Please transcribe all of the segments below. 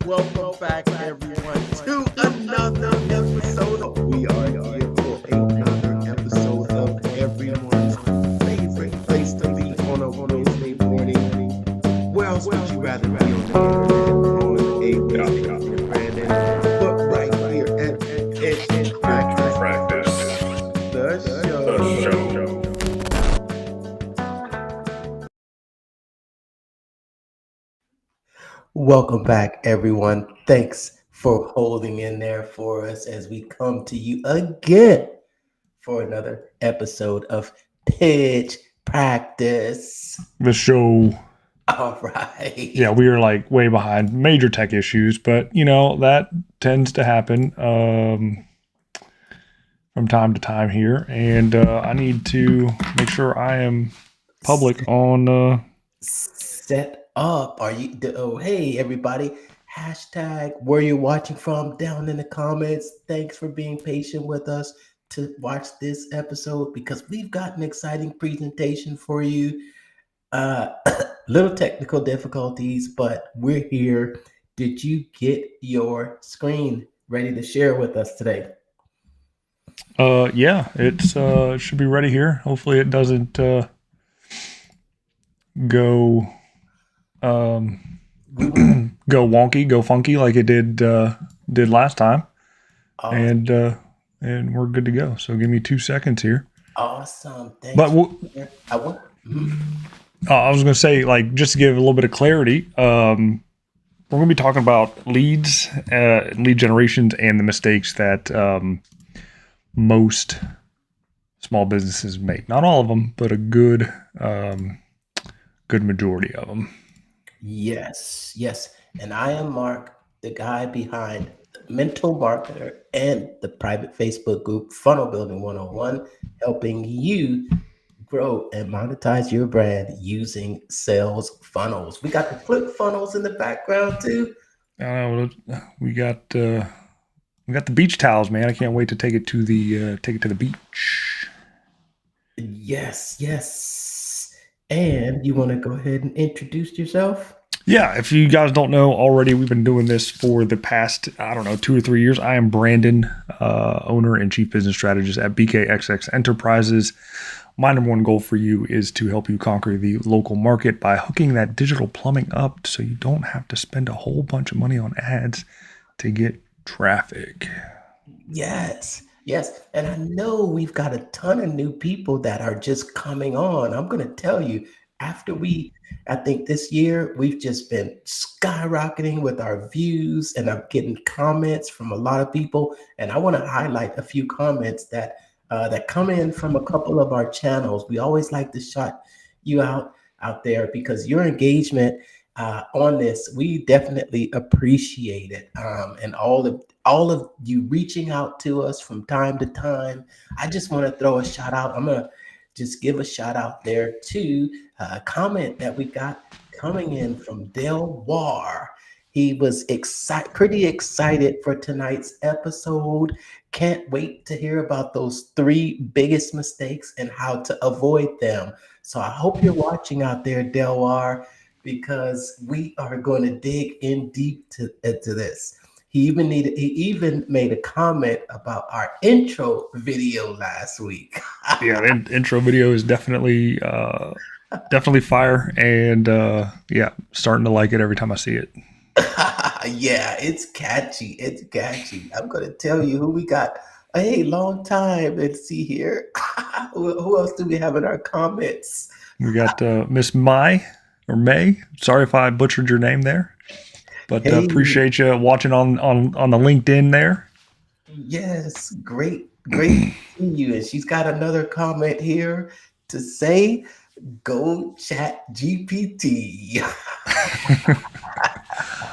Welcome back, everyone, to another episode. We are here for another episode of everyone's favorite place to be on a Wednesday morning. Where else would you rather be on the internet on a Wednesday morning, Brandon? But right here at Practice, the show. Welcome back, everyone. Thanks for holding in there for us as we come to you again for another episode of Pitch Practice. The show. All right. Yeah, we are like way behind major tech issues, but you know, that tends to happen from time to time here. And I need to make sure I am public on Set up. Are you? Oh, hey, everybody. Hashtag where you're watching from down in the comments. Thanks for being patient with us to watch this episode because we've got an exciting presentation for you. Little technical difficulties, but we're here. Did you get your screen ready to share with us today? yeah, it's it should be ready here. Hopefully it doesn't go go wonky, go funky like it did last time. And we're good to go. So give me 2 seconds here. Awesome. Thanks. But I was going to say, like, just to give a little bit of clarity, we're going to be talking about leads, lead generations, and the mistakes that most small businesses make. Not all of them, but a good majority of them. Yes. And I am Mark, the guy behind the Mental Marketer and the private Facebook group Funnel Building 101, helping you grow and monetize your brand using sales funnels. We got the flip funnels in the background too. We got the beach towels, man. I can't wait to take it to the beach. Yes. And you want to go ahead and introduce yourself? Yeah, if you guys don't know already, we've been doing this for the past, 2 or 3 years. I am Brandon, owner and chief business strategist at BKXX Enterprises. My number one goal for you is to help you conquer the local market by hooking that digital plumbing up so you don't have to spend a whole bunch of money on ads to get traffic. Yes. And I know we've got a ton of new people that are just coming on. I'm going to tell you, I think this year we've just been skyrocketing with our views, and I'm getting comments from a lot of people. And I want to highlight a few comments that come in from a couple of our channels. We always like to shout you out there because your engagement on this, we definitely appreciate it. And all of you reaching out to us from time to time. I just want to throw a shout out. I'm gonna just give a shout out there to a comment that we got coming in from Del War. He was pretty excited for tonight's episode. Can't wait to hear about those 3 biggest mistakes and how to avoid them. So I hope you're watching out there, Del War, because we are going to dig in deep into this. He even made a comment about our intro video last week. Yeah, the intro video is definitely fire, and starting to like it every time I see it. Yeah, it's catchy. I'm going to tell you who we got. Hey, long time. Let's see here. Who else do we have in our comments? We got Miss May. Sorry if I butchered your name there. But appreciate you watching on the LinkedIn there. Yes, great to see you. And she's got another comment here to say, go chat GPT.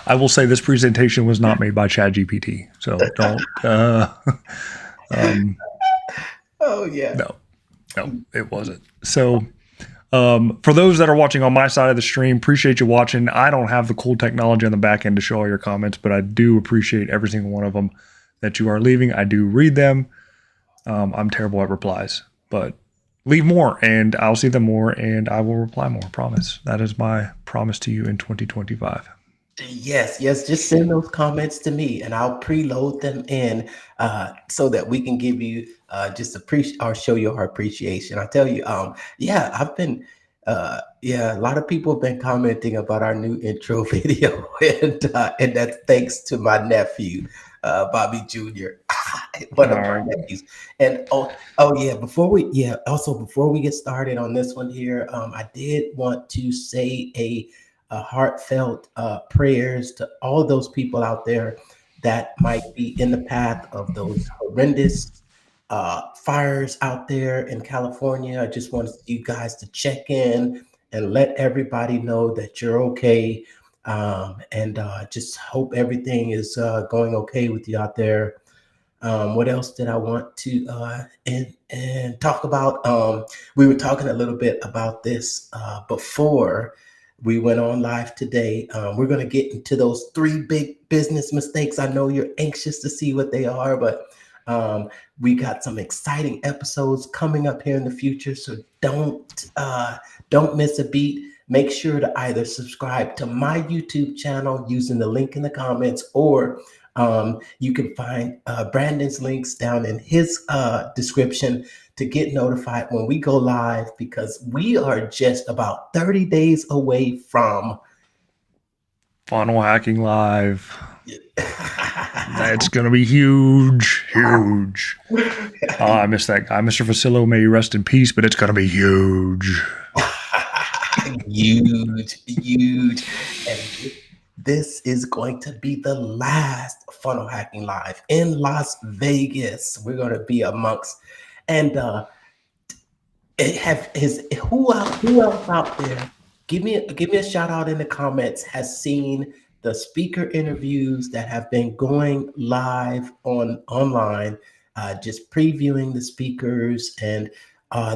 I will say this presentation was not made by ChatGPT, so don't. Oh yeah. No, it wasn't. So. For those that are watching on my side of the stream, appreciate you watching. I don't have the cool technology on the back end to show all your comments, but I do appreciate every single one of them that you are leaving. I do read them. I'm terrible at replies, but leave more and I'll see them more and I will reply more. Promise. That is my promise to you in 2025. Yes, yes, just send those comments to me and I'll preload them in so that we can give you just appreciate or show you our appreciation. I tell you, yeah, I've been yeah, a lot of people have been commenting about our new intro video, and that's thanks to my nephew, Bobby Jr., All one of my right. nephews. And oh yeah, before we get started on this one here, I did want to say a heartfelt prayers to all those people out there that might be in the path of those horrendous fires out there in California. I just want you guys to check in and let everybody know that you're okay. And just hope everything is going okay with you out there. What else did I want to and talk about? We were talking a little bit about this before we went on live today. We're going to get into those three big business mistakes. I know you're anxious to see what they are, but um, we got some exciting episodes coming up here in the future. So don't miss a beat. Make sure to either subscribe to my YouTube channel using the link in the comments, or you can find Brandon's links down in his description to get notified when we go live, because we are just about 30 days away from. Funnel hacking live. That's gonna be huge, huge. Oh, I miss that guy, Mr. Facillo. May he rest in peace. But it's gonna be huge. Huge, huge. And this is going to be the last Funnel Hacking Live in Las Vegas. We're going to be amongst, and have his who else out there? Give me a shout out in the comments. Has seen the speaker interviews that have been going live online, just previewing the speakers and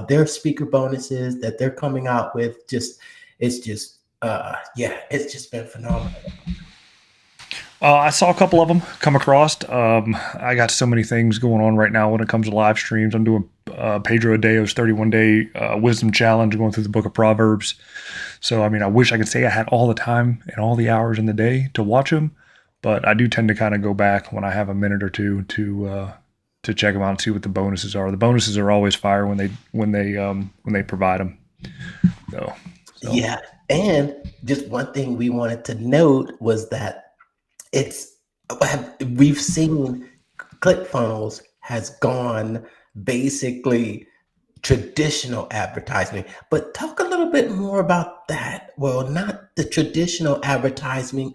their speaker bonuses that they're coming out with. Just it's just yeah, it's just been phenomenal. I saw a couple of them come across. I got so many things going on right now when it comes to live streams. I'm doing Pedro Adeo's 31-day wisdom challenge, going through the book of Proverbs. So, I mean, I wish I could say I had all the time and all the hours in the day to watch them, but I do tend to kind of go back when I have a minute or two to check them out and see what the bonuses are. The bonuses are always fire when they provide them. So. Yeah, and just one thing we wanted to note was that it's we've seen ClickFunnels has gone basically traditional advertising. But talk a little bit more about that. Well, not the traditional advertising,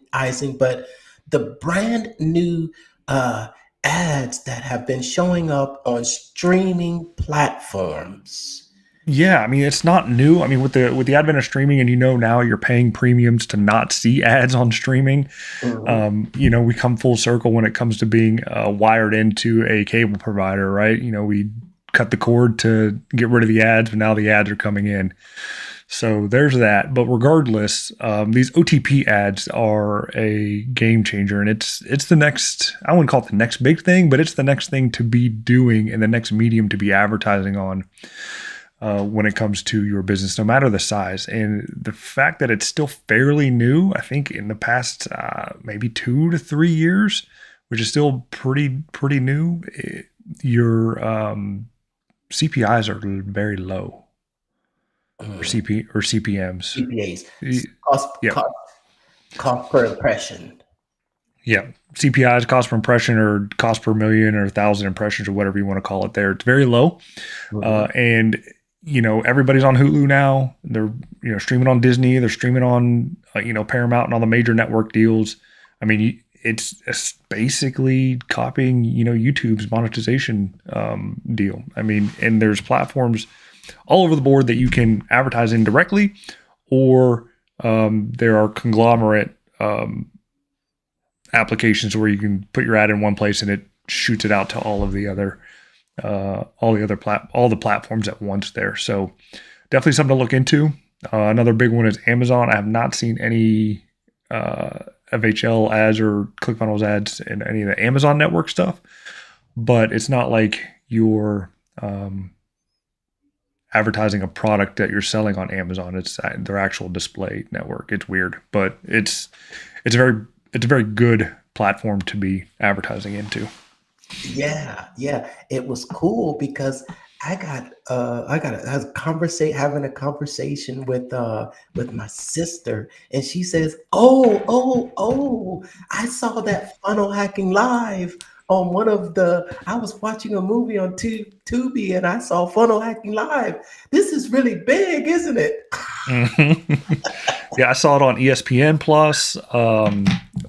but the brand new uh, ads that have been showing up on streaming platforms. Yeah, I mean it's not new. I mean with the advent of streaming, and now you're paying premiums to not see ads on streaming. Mhm. We come full circle when it comes to being wired into a cable provider, right? We cut the cord to get rid of the ads, but now the ads are coming in. So there's that. But regardless, these OTP ads are a game changer, and it's the next. I wouldn't call it the next big thing, but it's the next thing to be doing and the next medium to be advertising on. When it comes to your business, no matter the size. And the fact that it's still fairly new, I think in the past maybe 2 to 3 years, which is still pretty new, your CPIs are very low, or Mm. CPMs. CPAs, cost, Yeah, cost, cost per impression. yeah. CPIs, cost per impression, or cost per million, or 1,000 impressions, or whatever you want to call it. There, it's very low, Mhm. and everybody's on Hulu now. They're streaming on Disney. They're streaming on Paramount and all the major network deals. I mean, it's basically copying YouTube's monetization deal. I mean, and there's platforms all over the board that you can advertise in directly, or there are conglomerate applications where you can put your ad in one place and it shoots it out to all the platforms at once there. So definitely something to look into. Another big one is Amazon. I have not seen any FHL ads or ClickFunnels ads in any of the Amazon network stuff, but it's not like you're advertising a product that you're selling on Amazon. It's their actual display network. It's weird, but it's a very good platform to be advertising into. Yeah, yeah. It was cool because I was having a conversation with my sister, and she says, "Oh, I saw that funnel hacking live on one of the I was watching a movie on Tubi and I saw funnel hacking live. This is really big, isn't it?" Mhm. Yeah, I saw it on ESPN Plus.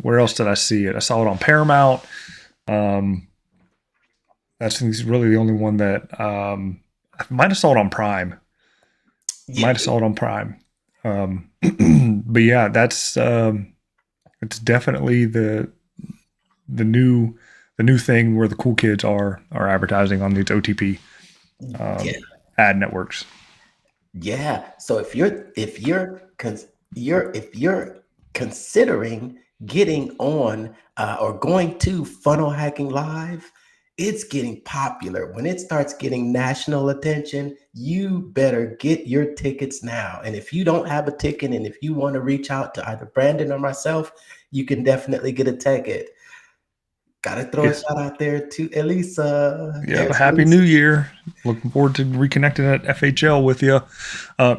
Where else did I see it? I saw it on Paramount. Um, that's really the only one that I might have saw it on Prime. Yeah, Might have saw it on Prime. But yeah, that's it's definitely the new the new thing where the cool kids are advertising on these OTP yeah. ad networks. Yeah. So if you're considering getting on or going to Funnel Hacking Live, it's getting popular. When it starts getting national attention, you better get your tickets now. And if you don't have a ticket, and if you want to reach out to either Brandon or myself, you can definitely get a ticket. Gotta throw a Yeah, shout out there to Elisa. yeah. There's Happy New Elisa. Year! Looking forward to reconnecting at FHL with you.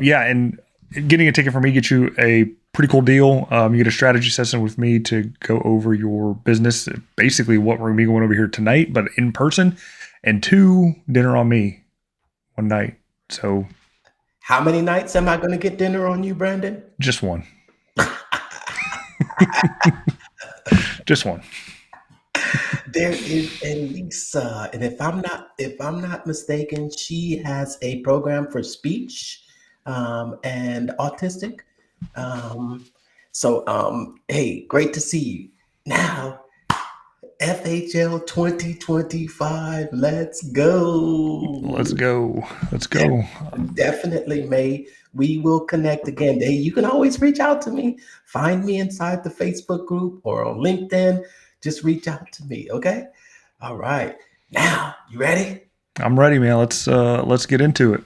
Yeah, and getting a ticket for me gets you a pretty cool deal. You get a strategy session with me to go over your business, basically what we're gonna be going over here tonight, but in person, and two, dinner on me one night. So How many nights am I going to get dinner on you, Brandon? just one, just one. There is Elisa, and if I'm not mistaken, she has a program for speech and autistic. Um, hey, great to see you. Now, FHL 2025, let's Let's go. go. Let's Def- go. Definitely, May. We will connect again. Hey, you can always reach out to me. Find me inside the Facebook group or on LinkedIn. Just reach out to me, okay? All right. Now, you ready? I'm ready, man. Let's get into it.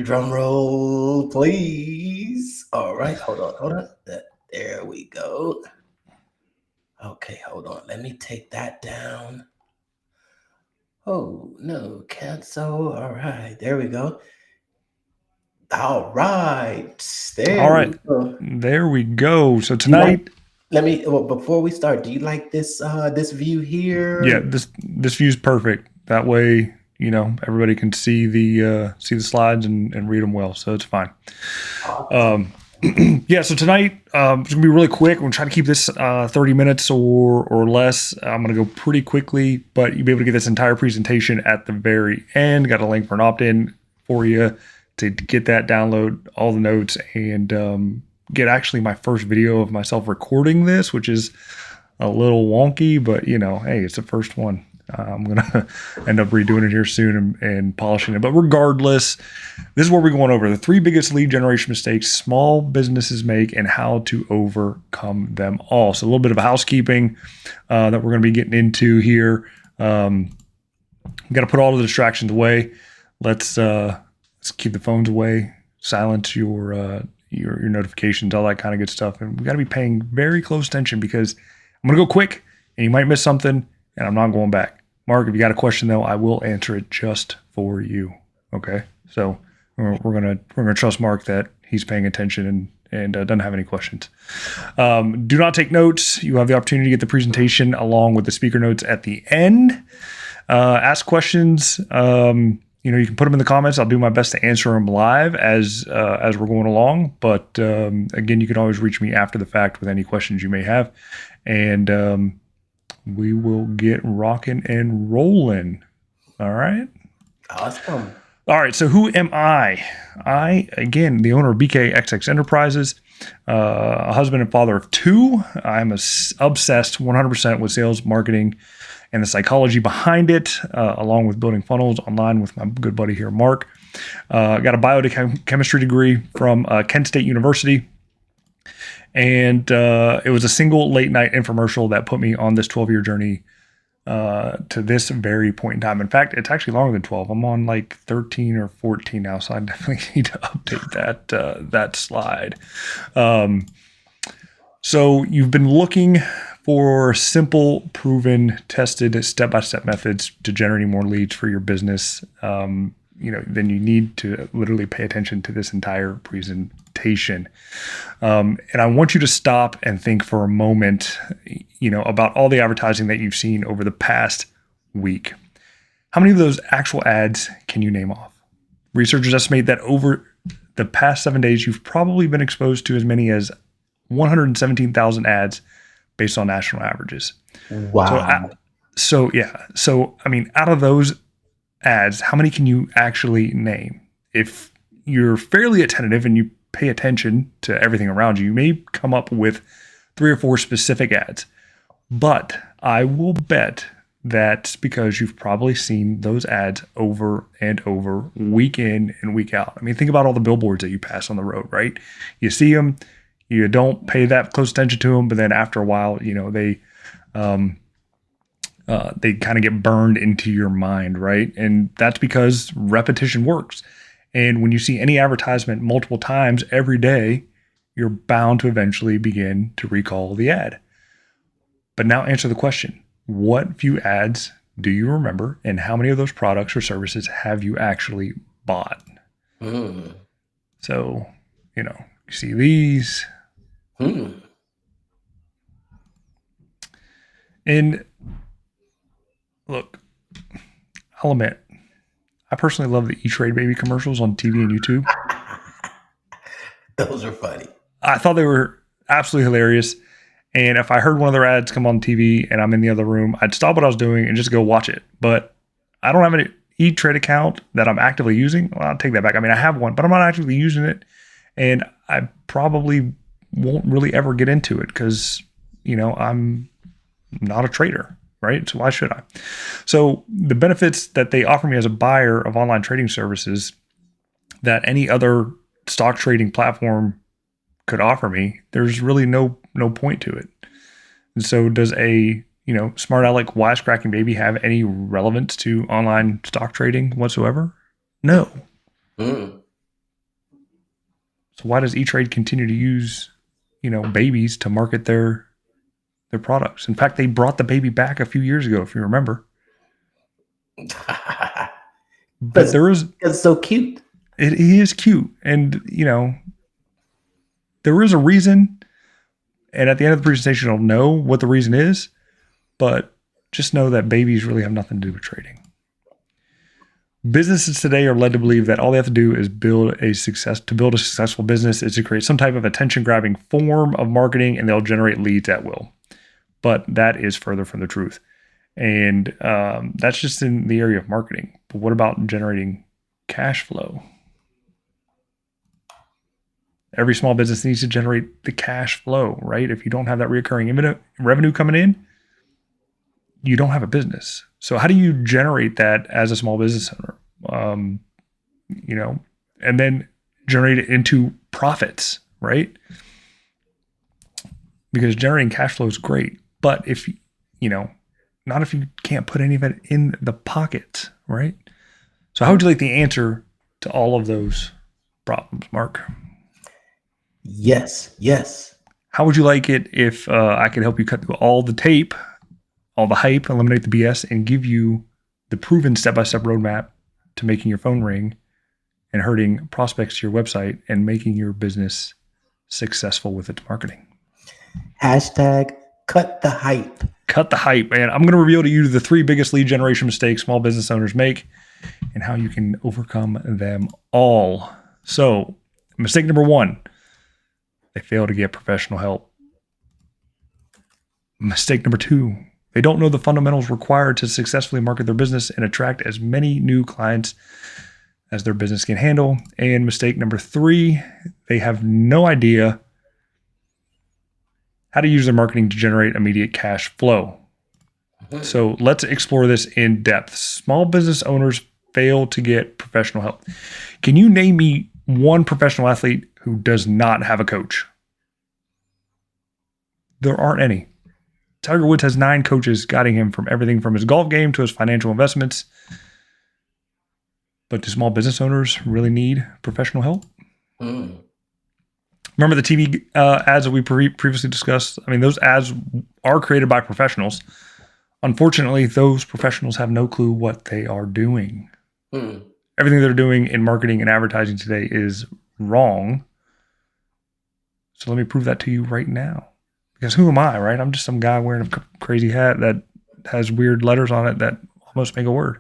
Drum roll, please. All right, hold on. There we go. Okay, hold on. Let me take that down. Oh, no, cancel. All right, there we go. All right, All there right, we go. there we go. So Do you like? tonight, Let me. Well, before we start, do you like this view yeah, here? this view's perfect. That way, everybody can see the slides and read them well. So it's fine. Awesome. Um, yeah. So tonight, it's gonna be really quick. We're gonna try to keep this 30 minutes or less. I'm gonna go pretty quickly, but you'll be able to get this entire presentation at the very end. Got a link for an opt-in for you to get that, download all the notes, and get actually my first video of myself recording this, which is a little wonky, but hey, it's the first one. I'm gonna end up redoing it here soon and polishing it. But regardless, this is what we're going over: the 3 biggest lead generation mistakes small businesses make and how to overcome them all. So a little bit of housekeeping that we're going to be getting into here. We got to put all the distractions away. Let's keep the phones away, silence your notifications, all that kind of good stuff. And we got to be paying very close attention because I'm going to go quick and you might miss something and I'm not going back. Mark, if you got a question though, I will answer it just for you. Okay. So we're going to trust Mark that he's paying attention and doesn't have any questions. Do not take notes. You have the opportunity to get the presentation along with the speaker notes at the end. Ask questions. You can put them in the comments. I'll do my best to answer them live as we're going along. But again, you can always reach me after the fact with any questions you may have, and we will get rocking and rolling. All right. Awesome. All right. So who am I? I, again, the owner of BKXX Enterprises, a husband and father of 2. I'm obsessed 100% with sales, marketing, and the psychology behind it, along with building funnels online with my good buddy here, Mark. Got a biochemistry degree from Kent State University. And it was a single late night infomercial that put me on this 12-year journey to this very point in time. In fact, it's actually longer than 12. I'm on like 13 or 14 now, so I definitely need to update that slide. So you've been looking for simple, proven, tested, step-by-step methods to generating more leads for your business. Then you need to literally pay attention to this entire presentation. And I want you to stop and think for a moment, about all the advertising that you've seen over the past week. How many of those actual ads can you name off? Researchers estimate that over the past 7 days, you've probably been exposed to as many as 117,000 ads based on national averages. Wow. So out of those ads, how many can you actually name? If you're fairly attentive and you pay attention to everything around you, you may come up with 3 or 4 specific ads. But I will bet that's because you've probably seen those ads over and over, week in and week out. I mean, think about all the billboards that you pass on the road, right? You see them, you don't pay that close attention to them, but then after a while, they kind of get burned into your mind, right? And that's because repetition works. And when you see any advertisement multiple times every day, you're bound to eventually begin to recall the ad. But now answer the question. What few ads do you remember, and how many of those products or services have you actually bought? So, you see these. And look, I'll admit, I personally love the E-Trade Baby commercials on TV and YouTube. Those are funny. I thought they were absolutely hilarious. And if I heard one of their ads come on TV and I'm in the other room, I'd stop what I was doing and just go watch it. But I don't have an E-Trade account that I'm actively using. Well, I'll take that back. I mean, I have one, but I'm not actively using it. And I probably won't really ever get into it because, I'm not a trader, right? So why should I? So the benefits that they offer me as a buyer of online trading services that any other stock trading platform could offer me, there's really no point to it. And so does a smart aleck wisecracking baby have any relevance to online stock trading whatsoever? No. So why does E-Trade continue to use babies to market their products? In fact, they brought the baby back a few years ago, if you remember. But there is, it's so cute. It is cute, and there is a reason, and at the end of the presentation, you'll know what the reason is, but just know that babies really have nothing to do with trading. Businesses today are led to believe that all they have to do is build a successful business is to create some type of attention-grabbing form of marketing, and they'll generate leads at will. But that is further from the truth. And that's just in the area of marketing. But what about generating cash flow? Every small business needs to generate the cash flow, right? If you don't have that recurring revenue coming in, you don't have a business. So how do you generate that as a small business owner? And then generate it into profits, right? Because generating cash flow is great, but if not if you can't put any of it in the pocket, right? So how would you like the answer to all of those problems, Mark? Yes. How would you like it if I could help you cut through all the tape, all the hype, eliminate the BS, and give you the proven step-by-step roadmap to making your phone ring and herding prospects to your website and making your business successful with its marketing? Hashtag cut the hype. Cut the hype, man. I'm going to reveal to you the 3 biggest lead generation mistakes small business owners make and how you can overcome them all. So, mistake number 1, they fail to get professional help. Mistake number 2, they don't know the fundamentals required to successfully market their business and attract as many new clients as their business can handle. And mistake number 3, they have no idea how to use their marketing to generate immediate cash flow. So let's explore this in depth. Small business owners fail to get professional help. Can you name me one professional athlete who does not have a coach? There aren't any. Tiger Woods has 9 coaches guiding him from everything from his golf game to his financial investments. But do small business owners really need professional help? Remember the TV ads that we previously discussed? I mean, those ads are created by professionals. Unfortunately, those professionals have no clue what they are doing. Everything they're doing in marketing and advertising today is wrong. So let me prove that to you right now. Because who am I, right? I'm just some guy wearing a crazy hat that has weird letters on it that almost make a word.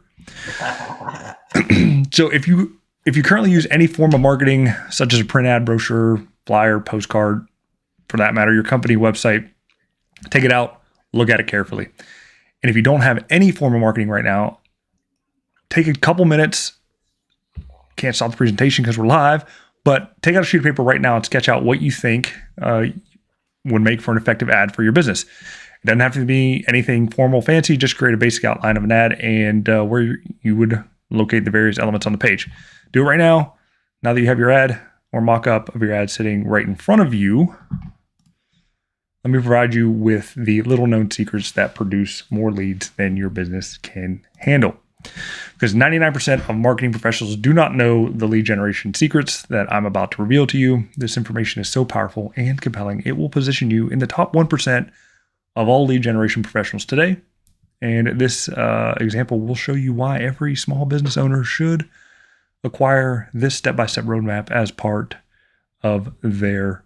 So if you currently use any form of marketing, such as a print ad, brochure, flyer, postcard, for that matter, your company website, take it out, look at it carefully. And if you don't have any form of marketing right now, take a couple minutes. Can't stop the presentation because we're live, but take out a sheet of paper right now and sketch out what you think would make for an effective ad for your business. It doesn't have to be anything formal, fancy. Just create a basic outline of an ad and where you would locate the various elements on the page. Do it right now. Now that you have your ad or mock-up of your ad sitting right in front of you, let me provide you with the little-known secrets that produce more leads than your business can handle. Because 99% of marketing professionals do not know the lead generation secrets that I'm about to reveal to you. This information is so powerful and compelling, it will position you in the top 1% of all lead generation professionals today. And this example will show you why every small business owner should acquire this step-by-step roadmap as part of their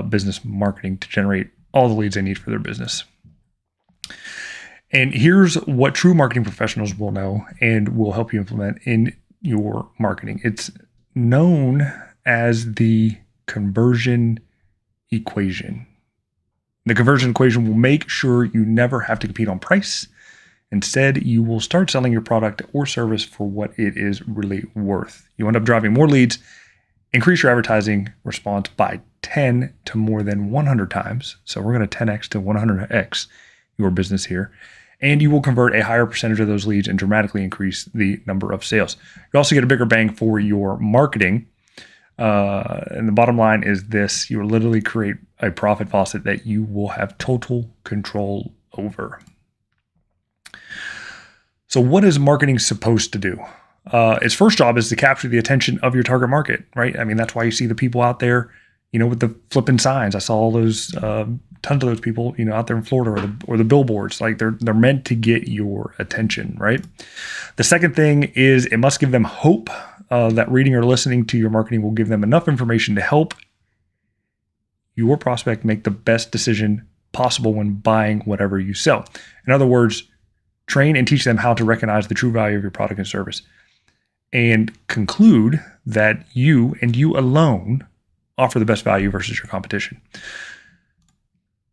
business marketing to generate all the leads they need for their business. And here's what true marketing professionals will know and will help you implement in your marketing. It's known as the conversion equation. The conversion equation will make sure you never have to compete on price. Instead, you will start selling your product or service for what it is really worth. You end up driving more leads, increase your advertising response by 10 to more than 100 times. So we're going to 10x to 100x your business here. And you will convert a higher percentage of those leads and dramatically increase the number of sales. You also get a bigger bang for your marketing. And the bottom line is this: you will literally create a profit faucet that you will have total control over. So what is marketing supposed to do? Its first job is to capture the attention of your target market, right? I mean, that's why you see the people out there, with the flipping signs. I saw all those, tons of those people, out there in Florida or the billboards. Like they're meant to get your attention, right? The second thing is it must give them hope that reading or listening to your marketing will give them enough information to help your prospect make the best decision possible when buying whatever you sell. In other words, train and teach them how to recognize the true value of your product and service, and conclude that you and you alone offer the best value versus your competition.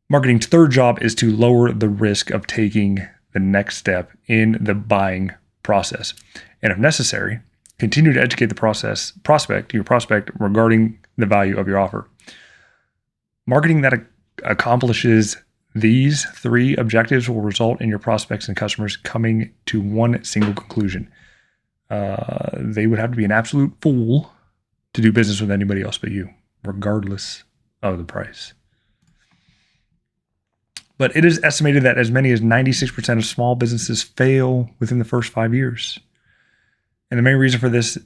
Marketing's third job is to lower the risk of taking the next step in the buying process. And if necessary, continue to educate your prospect regarding the value of your offer. Marketing that accomplishes these three objectives will result in your prospects and customers coming to one single conclusion. They would have to be an absolute fool to do business with anybody else but you, regardless of the price. But it is estimated that as many as 96% of small businesses fail within the first 5 years. And the main reason for this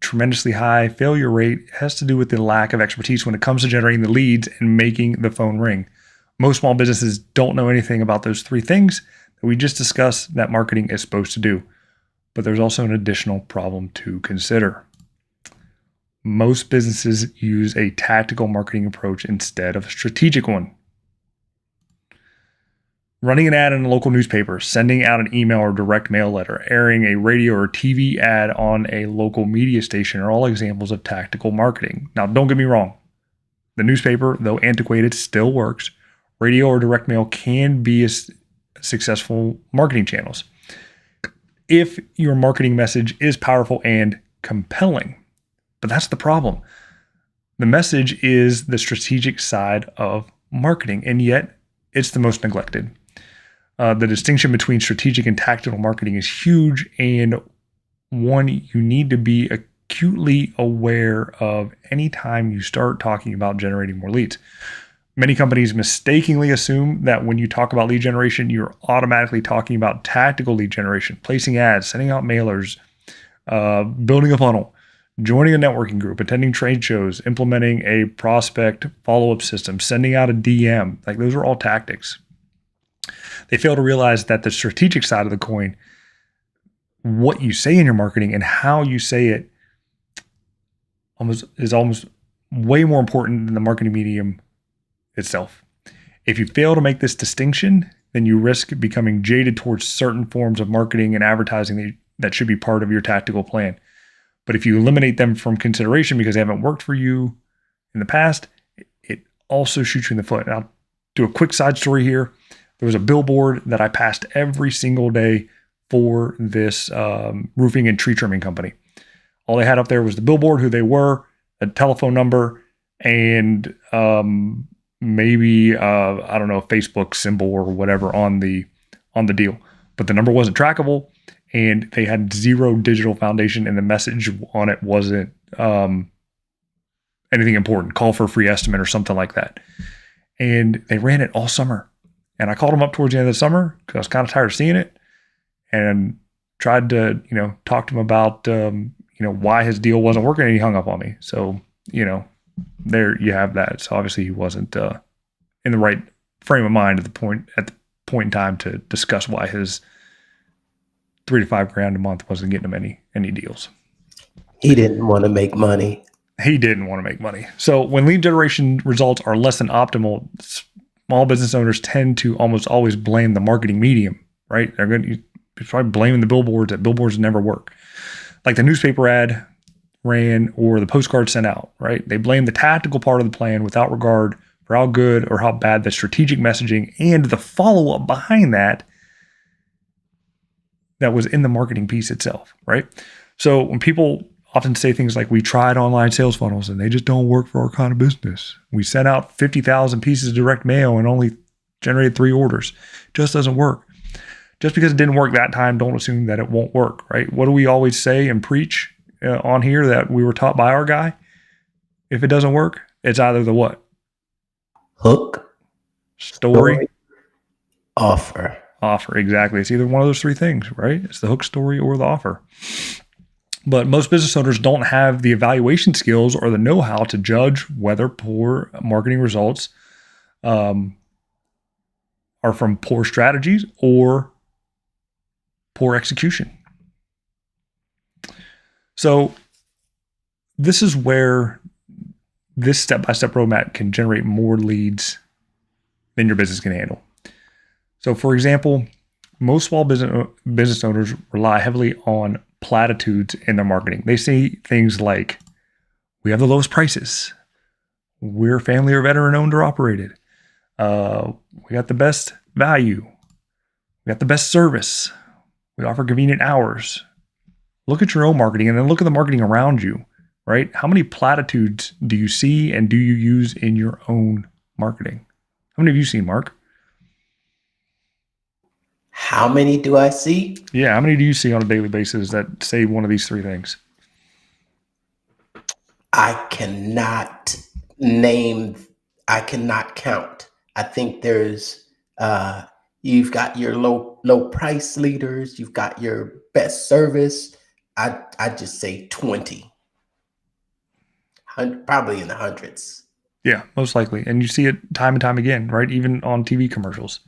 tremendously high failure rate has to do with the lack of expertise when it comes to generating the leads and making the phone ring. Most small businesses don't know anything about those three things that we just discussed that marketing is supposed to do. But there's also an additional problem to consider. Most businesses use a tactical marketing approach instead of a strategic one. Running an ad in a local newspaper, sending out an email or direct mail letter, airing a radio or TV ad on a local media station are all examples of tactical marketing. Now, don't get me wrong. The newspaper, though antiquated, still works. Radio or direct mail can be successful marketing channels if your marketing message is powerful and compelling. But that's the problem. The message is the strategic side of marketing, and yet it's the most neglected. The distinction between strategic and tactical marketing is huge, and one you need to be acutely aware of anytime you start talking about generating more leads. Many companies mistakenly assume that when you talk about lead generation, you're automatically talking about tactical lead generation, placing ads, sending out mailers, building a funnel, joining a networking group, attending trade shows, implementing a prospect follow-up system, sending out a DM. Like, those are all tactics. They fail to realize that the strategic side of the coin, what you say in your marketing and how you say it, is almost way more important than the marketing medium itself. If you fail to make this distinction, then you risk becoming jaded towards certain forms of marketing and advertising that should be part of your tactical plan. But if you eliminate them from consideration because they haven't worked for you in the past, it also shoots you in the foot. And I'll do a quick side story here. There was a billboard that I passed every single day for this roofing and tree trimming company. All they had up there was the billboard, who they were, a telephone number, and maybe I don't know, a Facebook symbol or whatever on the deal. But the number wasn't trackable, and they had zero digital foundation, and the message on it wasn't anything important. Call for a free estimate or something like that. And they ran it all summer. And I called them up towards the end of the summer because I was kind of tired of seeing it, and tried to, talk to him about, why his deal wasn't working, and he hung up on me. So, there you have that. So obviously he wasn't in the right frame of mind at the point in time to discuss why his $3,000 to $5,000 a month wasn't getting him any deals. He didn't want to make money. He didn't want to make money. So when lead generation results are less than optimal, small business owners tend to almost always blame the marketing medium, right? They're going to probably blaming the billboards, that billboards never work. Like the newspaper ad ran or the postcard sent out, right? They blame the tactical part of the plan without regard for how good or how bad the strategic messaging and the follow-up behind that was in the marketing piece itself, right? So when people often say things like, we tried online sales funnels and they just don't work for our kind of business. We sent out 50,000 pieces of direct mail and only generated 3 orders. Just doesn't work. Just because it didn't work that time, don't assume that it won't work, right? What do we always say and preach on here that we were taught by our guy? If it doesn't work, it's either the what? Hook, Story, offer. Offer, exactly. It's either one of those 3 things, right? It's the hook, story, or the offer. But most business owners don't have the evaluation skills or the know-how to judge whether poor marketing results are from poor strategies or poor execution. So this is where this step-by-step roadmap can generate more leads than your business can handle. So for example, most small business owners rely heavily on platitudes in their marketing. They say things like, we have the lowest prices. We're family or veteran owned or operated. We got the best value. We got the best service. We offer convenient hours. Look at your own marketing and then look at the marketing around you, right? How many platitudes do you see and do you use in your own marketing? How many have you seen, Mark? How many do I see? Yeah, how many do you see on a daily basis that say one of these 3 things? I cannot name, I cannot count. I think there's, you've got your low price leaders, you've got your best service. I just say 20, probably in the hundreds. Yeah, most likely. And you see it time and time again, right? Even on TV commercials.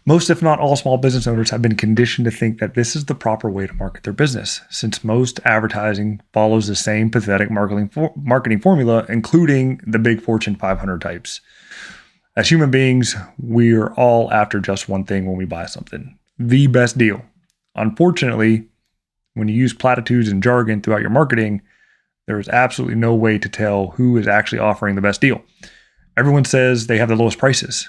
Most, if not all, small business owners have been conditioned to think that this is the proper way to market their business, since most advertising follows the same pathetic marketing formula, including the big Fortune 500 types. As human beings, we're all after just one thing when we buy something: the best deal. Unfortunately, when you use platitudes and jargon throughout your marketing, there is absolutely no way to tell who is actually offering the best deal. Everyone says they have the lowest prices,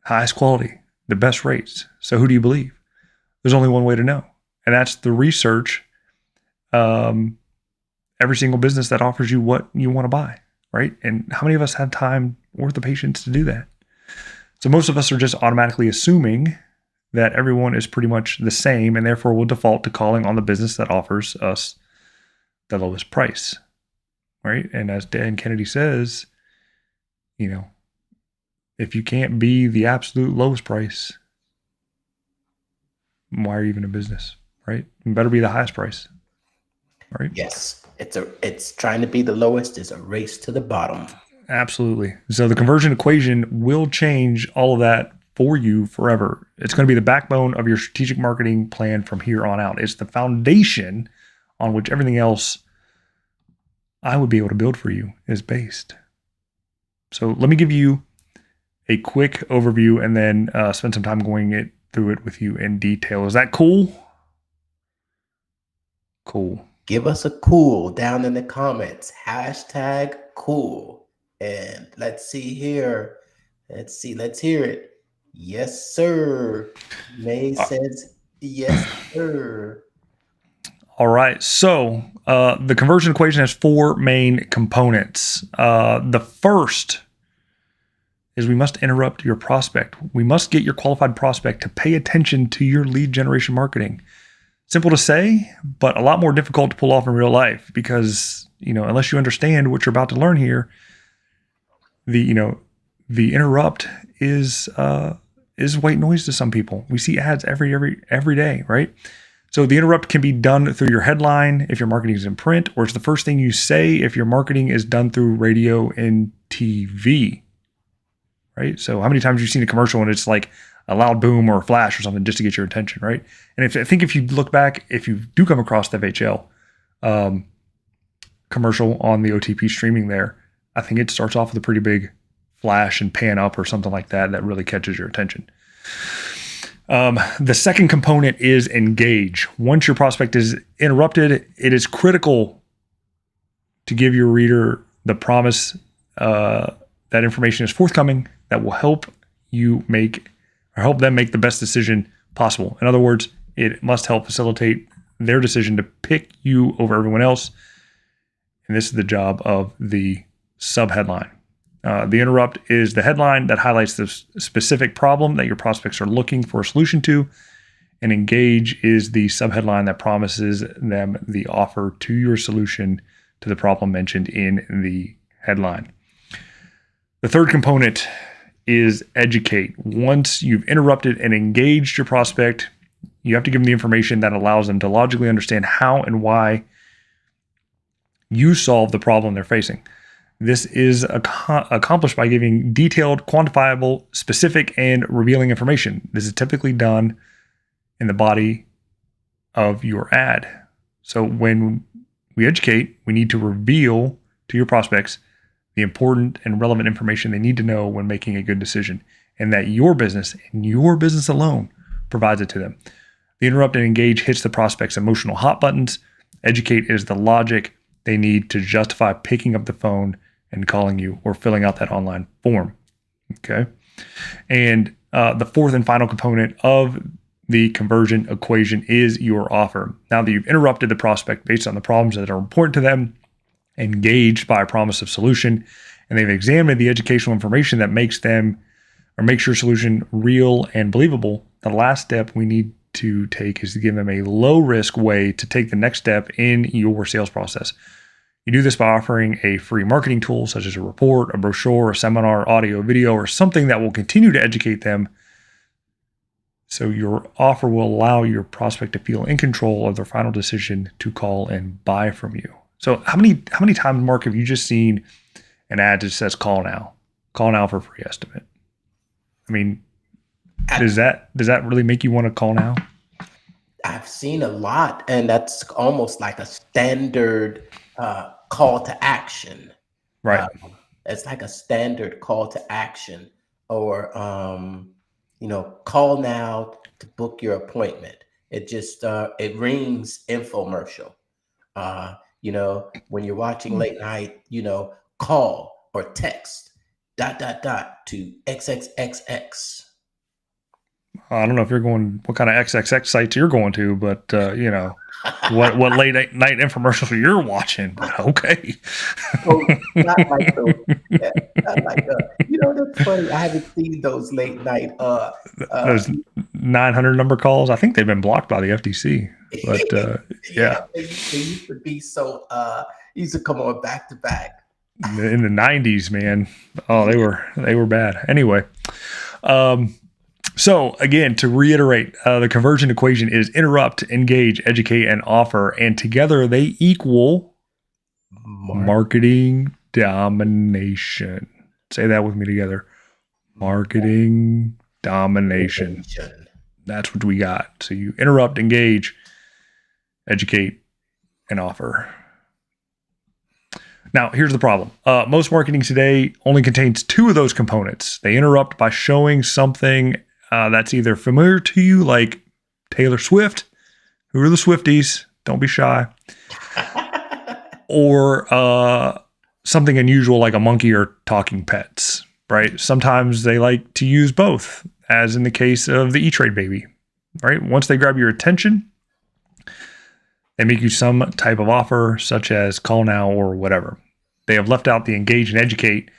highest quality, the best rates. So who do you believe? There's only one way to know, and that's the research every single business that offers you what you want to buy, right? And how many of us have time or the patience to do that? So most of us are just automatically assuming that everyone is pretty much the same, and therefore will default to calling on the business that offers us the lowest price, right? And as Dan Kennedy says, if you can't be the absolute lowest price, why are you even in business, right? You better be the highest price, right? Yes. It's trying to be the lowest. It's a race to the bottom. Absolutely. So the conversion equation will change all of that for you forever. It's going to be the backbone of your strategic marketing plan from here on out. It's the foundation on which everything else I would be able to build for you is based. So let me give you a quick overview and then spend some time going through it with you in detail. Is that cool? Cool. Give us a cool down in the comments. Hashtag cool. And let's see here. Let's hear it. Yes, sir. May says yes, sir. All right. So the conversion equation has four main components. The first is we must interrupt your prospect. We must get your qualified prospect to pay attention to your lead generation marketing. Simple to say, but a lot more difficult to pull off in real life because, unless you understand what you're about to learn here, the interrupt is white noise to some people. We see ads every day, right? So the interrupt can be done through your headline if your marketing is in print, or it's the first thing you say if your marketing is done through radio and TV, right? So how many times have you seen a commercial and it's like a loud boom or a flash or something just to get your attention, right? And if you look back, if you do come across the FHL commercial on the OTP streaming there, I think it starts off with a pretty big flash and pan up or something like that really catches your attention. The second component is engage. Once your prospect is interrupted, it is critical to give your reader the promise that information is forthcoming that will help them make the best decision possible. In other words, it must help facilitate their decision to pick you over everyone else. And this is the job of the subheadline. The interrupt is the headline that highlights the specific problem that your prospects are looking for a solution to. And engage is the subheadline that promises them the offer to your solution to the problem mentioned in the headline. The third component is educate. Once you've interrupted and engaged your prospect, you have to give them the information that allows them to logically understand how and why you solve the problem they're facing. This is accomplished by giving detailed, quantifiable, specific, and revealing information. This is typically done in the body of your ad. So when we educate, we need to reveal to your prospects the important and relevant information they need to know when making a good decision, and that your business and your business alone provides it to them. The interrupt and engage hits the prospect's emotional hot buttons. Educate is the logic they need to justify picking up the phone and calling you or filling out that online form. Okay. And the fourth and final component of the conversion equation is your offer. Now that you've interrupted the prospect based on the problems that are important to them, engaged by a promise of solution, and they've examined the educational information that makes your solution real and believable, the last step we need to take is to give them a low risk way to take the next step in your sales process. You do this by offering a free marketing tool such as a report, a brochure, a seminar, audio, video, or something that will continue to educate them. So your offer will allow your prospect to feel in control of their final decision to call and buy from you. So how many times, Mark, have you just seen an ad that says call now for a free estimate? I mean, does that really make you want to call now? I've seen a lot, and that's almost like a standard call to action. Right. It's like a standard call to action, or call now to book your appointment. It just it rings infomercial. When you're watching late night, call or text ... to XXXX. I don't know if you're going, what kind of XXX sites you're going to, but what late night infomercials you're watching. But okay. Oh, not like those. Yeah, not like that's funny. I haven't seen those late night. Those 900 number calls. I think they've been blocked by the FTC. But yeah, they used to be so. Used to come on back to back. In the 90s, man. Oh, they were bad. Anyway. So again, to reiterate, the conversion equation is interrupt, engage, educate, and offer. And together they equal Marketing domination. Say that with me together. Marketing domination. That's what we got. So you interrupt, engage, educate, and offer. Now, here's the problem. Most marketing today only contains two of those components. They interrupt by showing something that's either familiar to you, like Taylor Swift. Who are the Swifties? Don't be shy. Or something unusual like a monkey or talking pets, right? Sometimes they like to use both, as in the case of the E-Trade baby, right? Once they grab your attention, they make you some type of offer, such as call now or whatever. They have left out the engage and educate,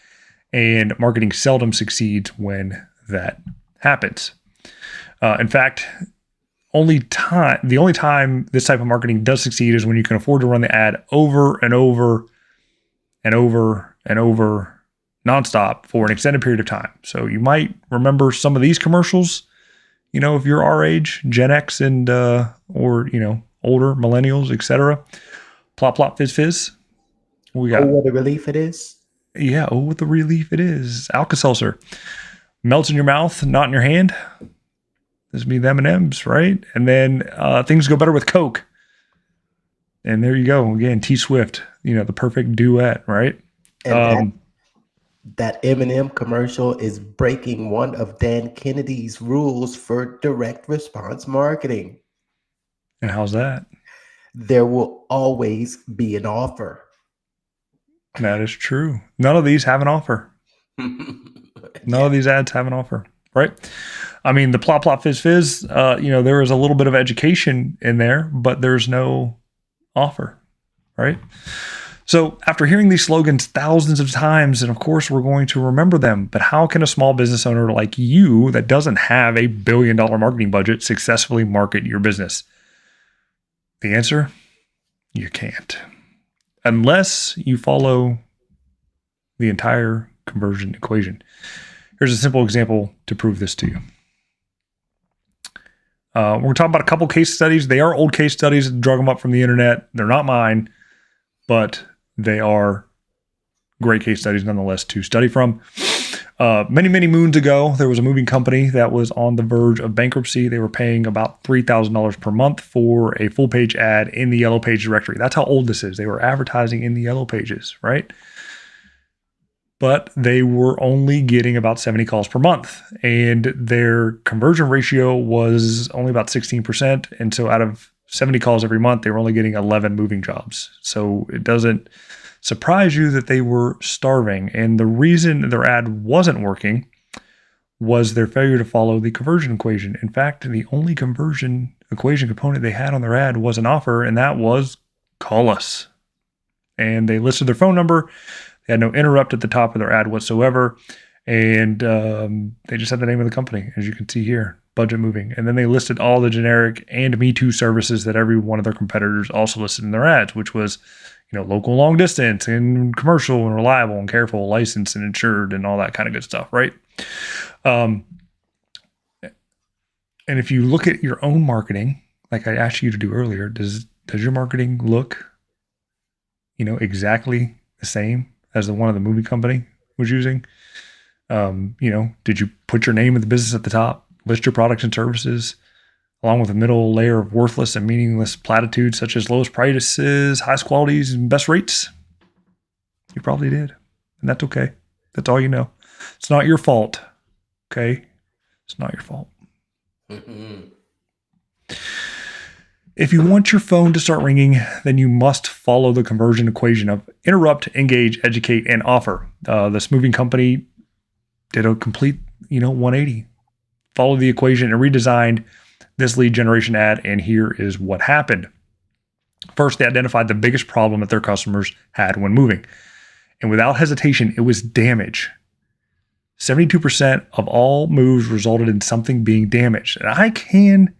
and marketing seldom succeeds when that happens. In fact, the only time this type of marketing does succeed is when you can afford to run the ad over and over and over and over nonstop for an extended period of time. So you might remember some of these commercials, if you're our age, Gen X and or older millennials, etc. Plop plop fizz fizz. We got what a relief it is. Yeah, what the relief it is. Alka-Seltzer melts in your mouth, not in your hand. This would be the M&Ms, right? And then things go better with Coke. And there you go. Again, T Swift, the perfect duet, right? And that M&M commercial is breaking one of Dan Kennedy's rules for direct response marketing. And how's that? There will always be an offer. That is true. None of these have an offer. None of these ads have an offer, right? I mean, the plop plop fizz fizz, there is a little bit of education in there, but there's no offer, right? So after hearing these slogans thousands of times, and of course we're going to remember them, but how can a small business owner like you that doesn't have $1 billion marketing budget successfully market your business? The answer, you can't. Unless you follow the entire conversion equation. Here's a simple example to prove this to you. We're going to talk about a couple case studies. They are old case studies. Drug them up from the internet. They're not mine, but they are great case studies nonetheless to study from. Many, many moons ago, there was a moving company that was on the verge of bankruptcy. They were paying about $3,000 per month for a full page ad in the Yellow Page directory. That's how old this is. They were advertising in the Yellow Pages, right? But they were only getting about 70 calls per month, and their conversion ratio was only about 16%. And so out of 70 calls every month, they were only getting 11 moving jobs. So it doesn't surprise you that they were starving. And the reason their ad wasn't working was their failure to follow the conversion equation. In fact, the only conversion equation component they had on their ad was an offer, and that was call us. And they listed their phone number. They had no interrupt at the top of their ad whatsoever. And they just had the name of the company, as you can see here, Budget Moving. And then they listed all the generic and Me Too services that every one of their competitors also listed in their ads, which was, local long distance and commercial and reliable and careful, licensed and insured and all that kind of good stuff, right? And if you look at your own marketing, like I asked you to do earlier, does your marketing look, exactly the same as the one of the movie company was using? Did you put your name of the business at the top, list your products and services, along with a middle layer of worthless and meaningless platitudes such as lowest prices, highest qualities, and best rates? You probably did. And that's okay. That's all you know. It's not your fault. Okay? It's not your fault. If you want your phone to start ringing, then you must follow the conversion equation of interrupt, engage, educate, and offer. This moving company did a complete, 180. Followed the equation and redesigned this lead generation ad, and here is what happened. First, they identified the biggest problem that their customers had when moving. And without hesitation, it was damage. 72% of all moves resulted in something being damaged. And I can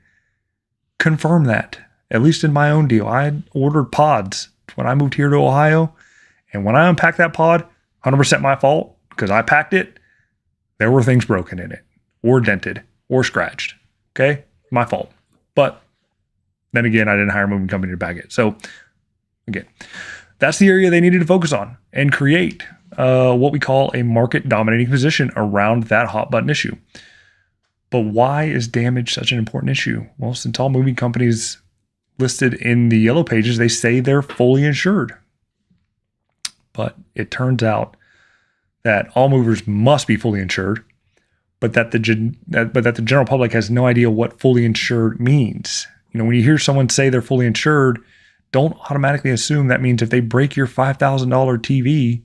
confirm that, at least in my own deal. I ordered pods when I moved here to Ohio. And when I unpacked that pod, 100% my fault, because I packed it, there were things broken in it, or dented, or scratched. Okay? My fault. But then again, I didn't hire a moving company to bag it. So again, That's the area they needed to focus on and create what we call a market dominating position around that hot button issue. But why is damage such an important issue? Well, since all moving companies listed in the yellow pages, they say they're fully insured. But it turns out that all movers must be fully insured, but that the general public has no idea what fully insured means. You know, when you hear someone say they're fully insured, don't automatically assume that means if they break your $5,000 TV,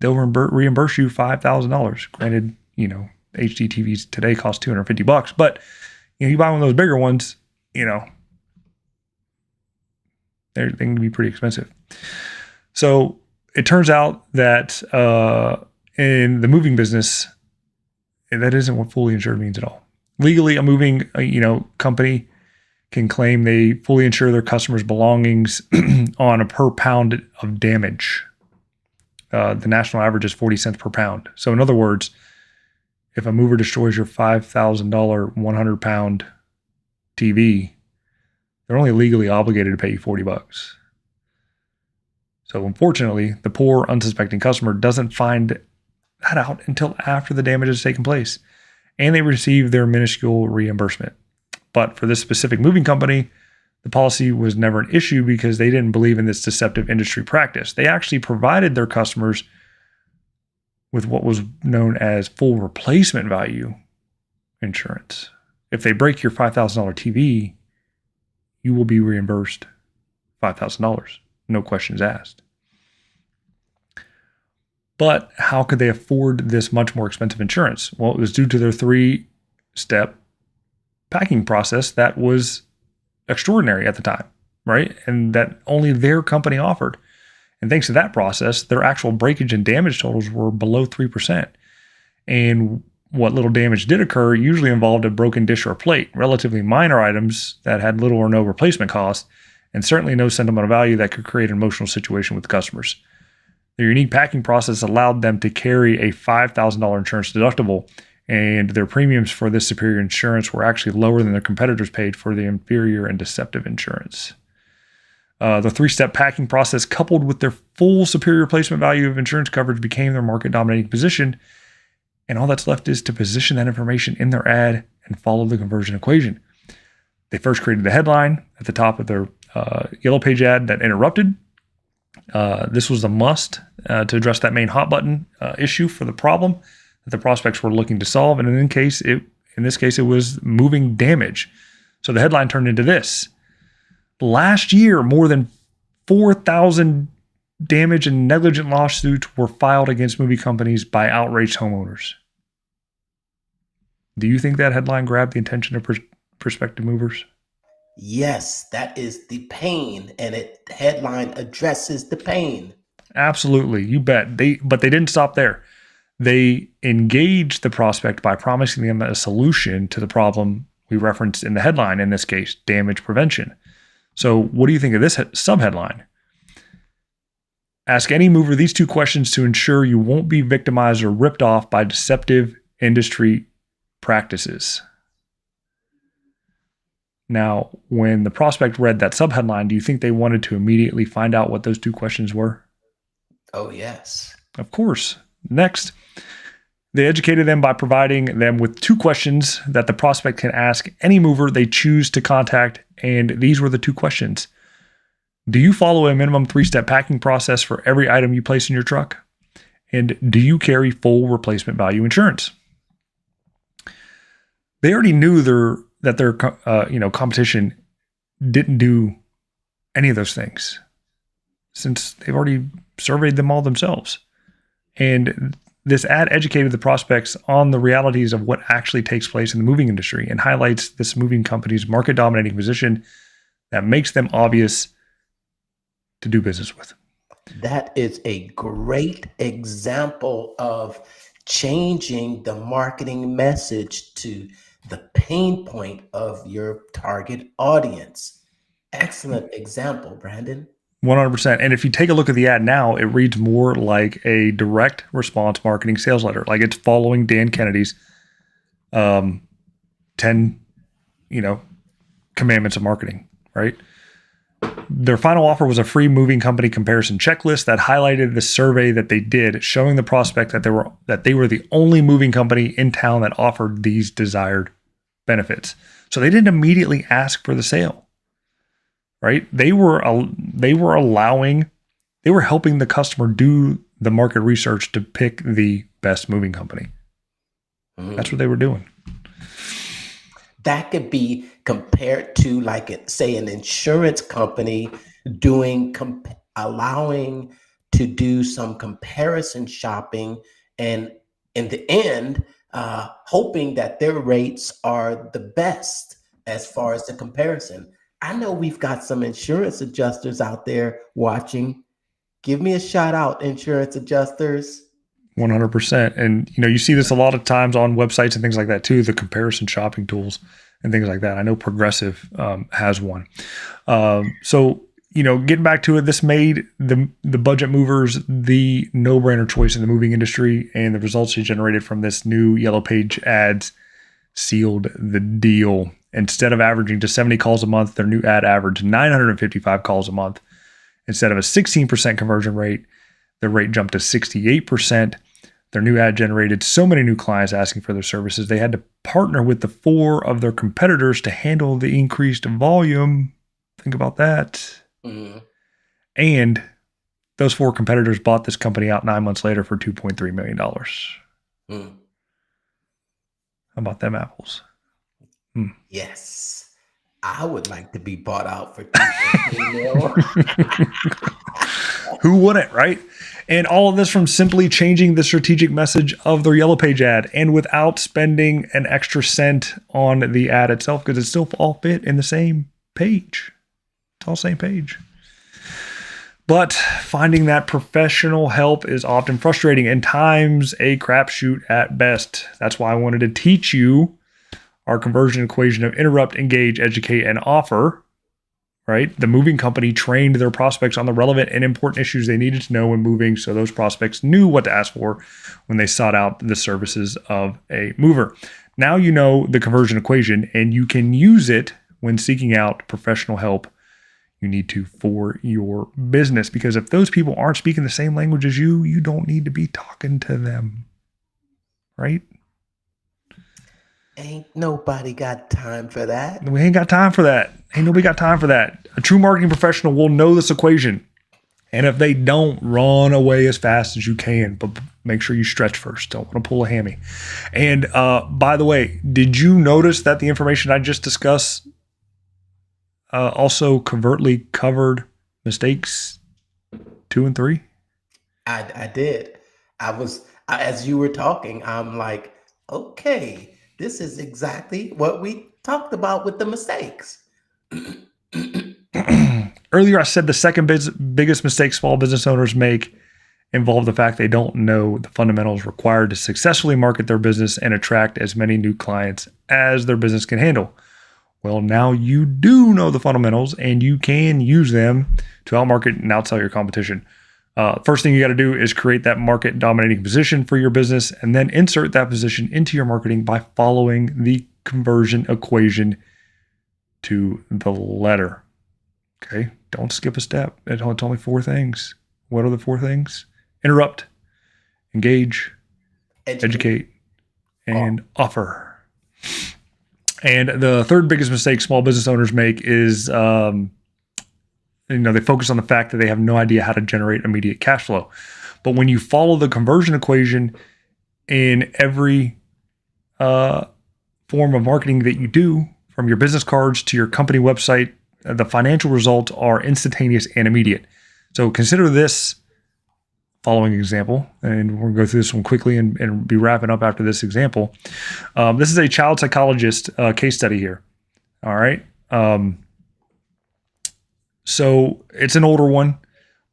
they'll reimburse you $5,000. Granted, you know, HD TVs today cost $250, but you know, you buy one of those bigger ones, you know, they can be pretty expensive. So it turns out that in the moving business, that isn't what fully insured means at all. Legally, a moving company can claim they fully insure their customers' belongings on a per pound of damage. The national average is 40 cents per pound. So in other words, if a mover destroys your $5,000 100-pound TV, they're only legally obligated to pay you $40. So unfortunately, the poor, unsuspecting customer doesn't find that out until after the damage has taken place, and they receive their minuscule reimbursement. But for this specific moving company, the policy was never an issue because they didn't believe in this deceptive industry practice. They actually provided their customers with what was known as full replacement value insurance. If they break your $5,000 TV, you will be reimbursed $5,000. No questions asked. But how could they afford this much more expensive insurance? Well, it was due to their 3-step packing process that was extraordinary at the time, right? And that only their company offered. And thanks to that process, their actual breakage and damage totals were below 3%. And what little damage did occur usually involved a broken dish or a plate, relatively minor items that had little or no replacement cost, and certainly no sentimental value that could create an emotional situation with the customers. Their unique packing process allowed them to carry a $5,000 insurance deductible, and their premiums for this superior insurance were actually lower than their competitors paid for the inferior and deceptive insurance. The 3-step packing process, coupled with their full superior replacement value of insurance coverage, became their market dominating position. And all that's left is to position that information in their ad and follow the conversion equation. They first created the headline at the top of their yellow page ad that interrupted. This was a must to address that main hot button issue for the problem that the prospects were looking to solve. And in this case, it was moving damage. So the headline turned into this. Last year, more than 4,000 damage and negligent lawsuits were filed against movie companies by outraged homeowners. Do you think that headline grabbed the attention of prospective movers? Yes, that is the pain, and the headline addresses the pain. Absolutely, you bet. But they didn't stop there. They engaged the prospect by promising them a solution to the problem we referenced in the headline, in this case, damage prevention. So what do you think of this subheadline? Ask any mover these 2 questions to ensure you won't be victimized or ripped off by deceptive industry practices. Now, when the prospect read that subheadline, do you think they wanted to immediately find out what those 2 questions were? Oh, yes. Of course. Next, they educated them by providing them with 2 questions that the prospect can ask any mover they choose to contact, and these were the 2 questions. Do you follow a minimum 3-step packing process for every item you place in your truck? And do you carry full replacement value insurance? They already knew that their competition didn't do any of those things, since they've already surveyed them all themselves. And this ad educated the prospects on the realities of what actually takes place in the moving industry and highlights this moving company's market dominating position that makes them obvious to do business with. That is a great example of changing the marketing message to the pain point of your target audience. Excellent example, Brandon. 100%. And if you take a look at the ad now, it reads more like a direct response marketing sales letter. Like it's following Dan Kennedy's 10, commandments of marketing, right? Their final offer was a free moving company comparison checklist that highlighted the survey that they did, showing the prospect that they were the only moving company in town that offered these desired benefits. So they didn't immediately ask for the sale, right? They were helping the customer do the market research to pick the best moving company. That's what they were doing. That could be compared to, like, say, an insurance company allowing to do some comparison shopping, and in the end, hoping that their rates are the best as far as the comparison. I know we've got some insurance adjusters out there watching. Give me a shout out, insurance adjusters. 100%. And, you see this a lot of times on websites and things like that too, the comparison shopping tools and things like that. I know Progressive has one. So, getting back to it, this made the budget movers the no-brainer choice in the moving industry, and the results they generated from this new Yellow Page ads sealed the deal. Instead of averaging to 70 calls a month, their new ad averaged 955 calls a month. Instead of a 16% conversion rate, the rate jumped to 68%. Their new ad generated so many new clients asking for their services, they had to partner with the 4 of their competitors to handle the increased volume. Think about that. Mm-hmm. And those 4 competitors bought this company out 9 months later for $2.3 million. How about them apples? Yes. I would like to be bought out for $2.3 million. Who wouldn't, right? And all of this from simply changing the strategic message of their Yellow Page ad, and without spending an extra cent on the ad itself, because it's still all fit in the same page. It's all same page. But finding that professional help is often frustrating and times a crapshoot at best. That's why I wanted to teach you our conversion equation of interrupt, engage, educate, and offer. Right? The moving company trained their prospects on the relevant and important issues they needed to know when moving, so those prospects knew what to ask for when they sought out the services of a mover. Now you know the conversion equation, and you can use it when seeking out professional help you need to for your business. Because if those people aren't speaking the same language as you, you don't need to be talking to them. Right? Ain't nobody got time for that. We ain't got time for that. Ain't nobody got time for that. A true marketing professional will know this equation. And if they don't, run away as fast as you can, but make sure you stretch first. Don't want to pull a hammy. And by the way, did you notice that the information I just discussed also covertly covered mistakes 2 and 3? I did. As you were talking, I'm like, okay, this is exactly what we talked about with the mistakes. Earlier, I said the second biggest mistake small business owners make involve the fact they don't know the fundamentals required to successfully market their business and attract as many new clients as their business can handle. Well, now you do know the fundamentals, and you can use them to outmarket and outsell your competition. First thing you got to do is create that market dominating position for your business, and then insert that position into your marketing by following the conversion equation to the letter. Okay, don't skip a step. It's only 4 things. What are the 4 things? Interrupt, engage, educate, and offer. And the third biggest mistake small business owners make is, they focus on the fact that they have no idea how to generate immediate cash flow. But when you follow the conversion equation in every form of marketing that you do, from your business cards to your company website, the financial results are instantaneous and immediate. So consider this following example, and we're going to go through this one quickly and be wrapping up after this example. This is a child psychologist case study here. All right. So it's an older one,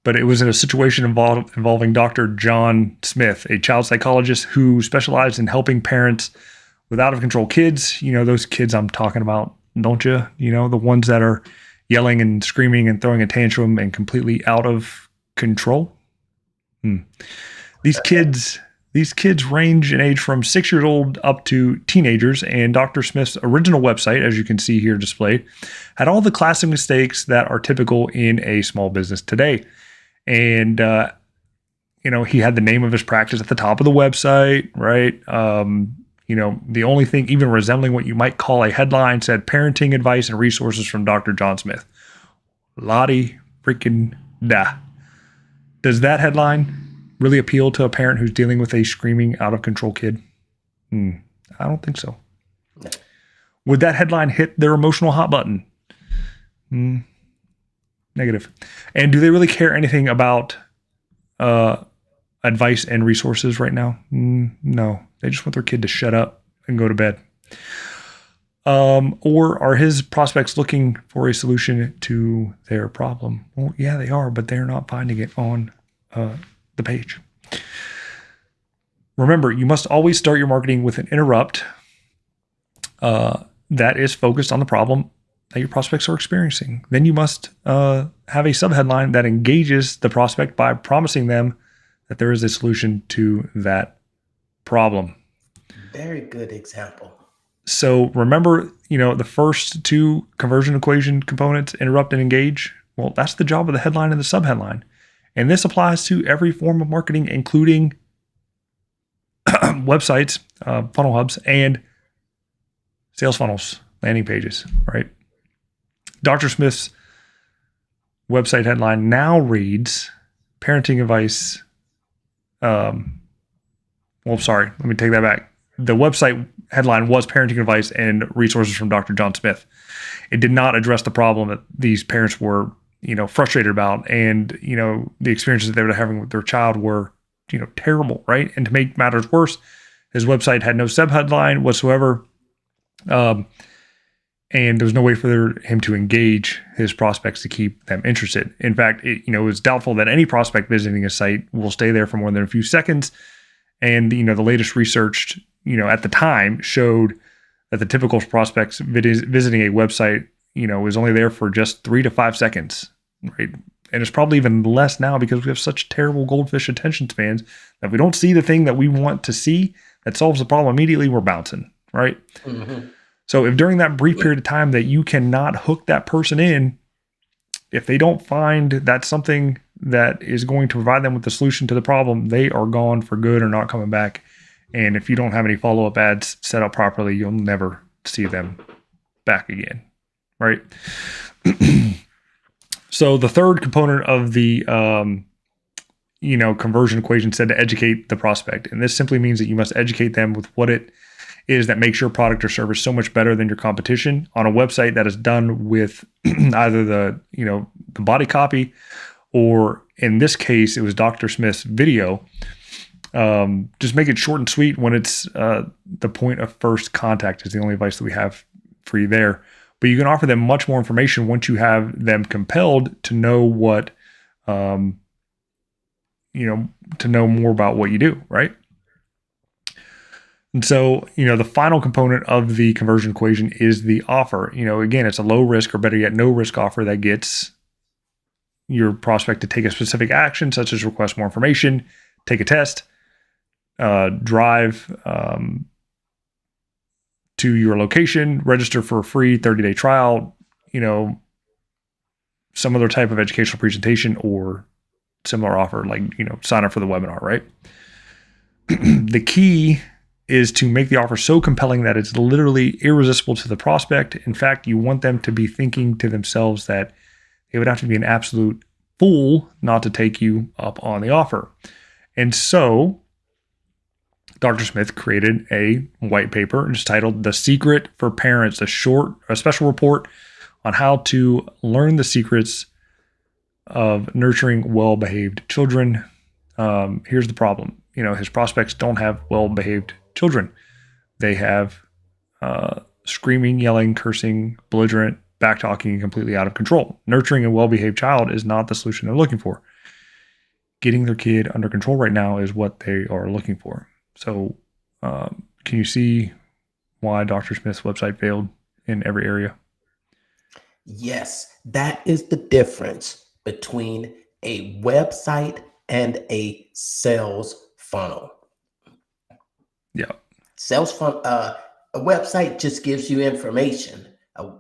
but it was in a situation involving Dr. John Smith, a child psychologist who specialized in helping parents with out-of-control kids. You know those kids I'm talking about, don't you? You know, the ones that are yelling and screaming and throwing a tantrum and completely out of control. These kids These kids range in age from 6 years old up to teenagers, and Dr. Smith's original website, as you can see here displayed, had all the classic mistakes that are typical in a small business today. And, he had the name of his practice at the top of the website, right? The only thing even resembling what you might call a headline said parenting advice and resources from Dr. John Smith. Lottie freaking da. Does that headline really appeal to a parent who's dealing with a screaming, out of control kid? I don't think so. No. Would that headline hit their emotional hot button? Negative. And do they really care anything about advice and resources right now? No. They just want their kid to shut up and go to bed. Or are his prospects looking for a solution to their problem? Well, yeah, they are, but they're not finding it on the page. Remember, you must always start your marketing with an interrupt that is focused on the problem that your prospects are experiencing. Then you must have a subheadline that engages the prospect by promising them that there is a solution to that problem. Very good example. So remember, the first two conversion equation components, interrupt and engage. Well, that's the job of the headline and the subheadline. And this applies to every form of marketing, including websites, funnel hubs, and sales funnels, landing pages, right? Dr. Smith's website headline now reads parenting advice. Let me take that back. The website headline was parenting advice and resources from Dr. John Smith. It did not address the problem that these parents were frustrated about, and the experiences that they were having with their child were terrible, right? And to make matters worse, his website had no subheadline whatsoever, and there was no way for him to engage his prospects to keep them interested. In fact, it was doubtful that any prospect visiting a site will stay there for more than a few seconds. And the latest research at the time showed that the typical prospects visiting a website is only there for just 3 to 5 seconds, right? And it's probably even less now because we have such terrible goldfish attention spans that if we don't see the thing that we want to see that solves the problem immediately, we're bouncing, right? Mm-hmm. So if during that brief period of time that you cannot hook that person in, if they don't find that something that is going to provide them with the solution to the problem, they are gone for good or not coming back. And if you don't have any follow-up ads set up properly, you'll never see them back again, right? So the third component of the conversion equation said to educate the prospect. And this simply means that you must educate them with what it is that makes your product or service so much better than your competition on a website that is done with either the body copy, or in this case, it was Dr. Smith's video. Just make it short and sweet when it's the point of first contact is the only advice that we have for you there. But you can offer them much more information once you have them compelled to know what, to know more about what you do, right? And so, the final component of the conversion equation is the offer. Again, it's a low risk or better yet, no risk offer that gets your prospect to take a specific action, such as request more information, take a test, drive to your location, register for a free 30-day trial, some other type of educational presentation or similar offer, like, sign up for the webinar, right? The key is to make the offer so compelling that it's literally irresistible to the prospect. In fact, you want them to be thinking to themselves that they would have to be an absolute fool not to take you up on the offer. And so Dr. Smith created a white paper, and it's titled "The Secret for Parents," a special report on how to learn the secrets of nurturing well-behaved children. Here's the problem. His prospects don't have well-behaved children. They have screaming, yelling, cursing, belligerent, back-talking, and completely out of control. Nurturing a well-behaved child is not the solution they're looking for. Getting their kid under control right now is what they are looking for. So can you see why Dr. Smith's website failed in every area? Yes, that is the difference between a website and a sales funnel. Yeah. Sales funnel, a website just gives you information.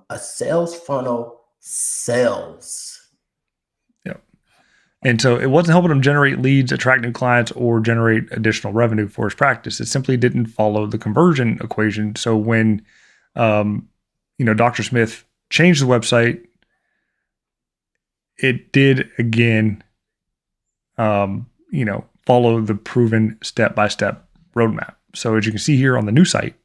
A sales funnel sells. Yeah. And so it wasn't helping him generate leads, attract new clients, or generate additional revenue for his practice. It simply didn't follow the conversion equation. So when, Dr. Smith changed the website, it did again, follow the proven step-by-step roadmap. So as you can see here on the new site,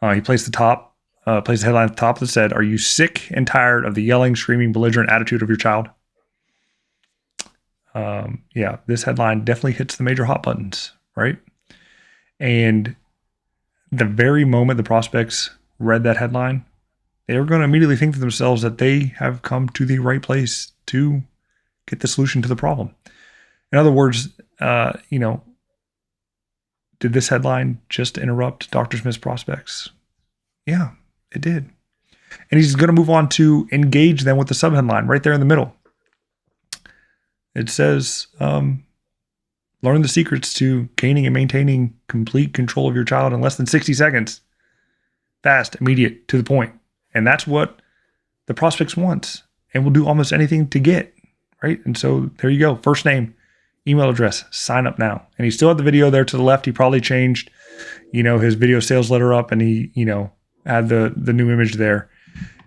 he placed the headline at the top that said, "Are you sick and tired of the yelling, screaming, belligerent attitude of your child?" This headline definitely hits the major hot buttons, right? And the very moment the prospects read that headline, they were going to immediately think to themselves that they have come to the right place to get the solution to the problem. In other words, did this headline just interrupt Dr. Smith's prospects? Yeah, it did. And he's going to move on to engage them with the subheadline right there in the middle. It says, learn the secrets to gaining and maintaining complete control of your child in less than 60 seconds. Fast, immediate, to the point. And that's what the prospects wants and will do almost anything to get, right? And so there you go. First name, email address, sign up now. And he still had the video there to the left. He probably changed, his video sales letter up, and he, had the new image there.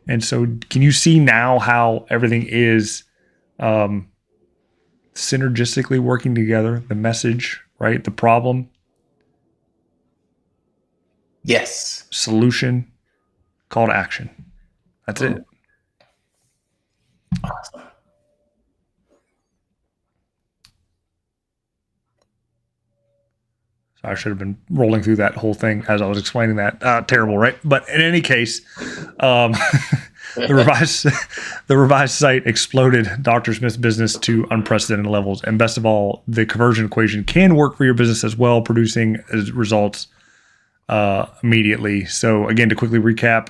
And so can you see now how everything is synergistically working together? The message, right? The problem. Yes. Solution, call to action. That's it. Awesome. So I should have been rolling through that whole thing as I was explaining that. Terrible, right? But in any case, the revised site exploded Dr. Smith's business to unprecedented levels. And best of all, the conversion equation can work for your business as well, producing results immediately. So again, to quickly recap,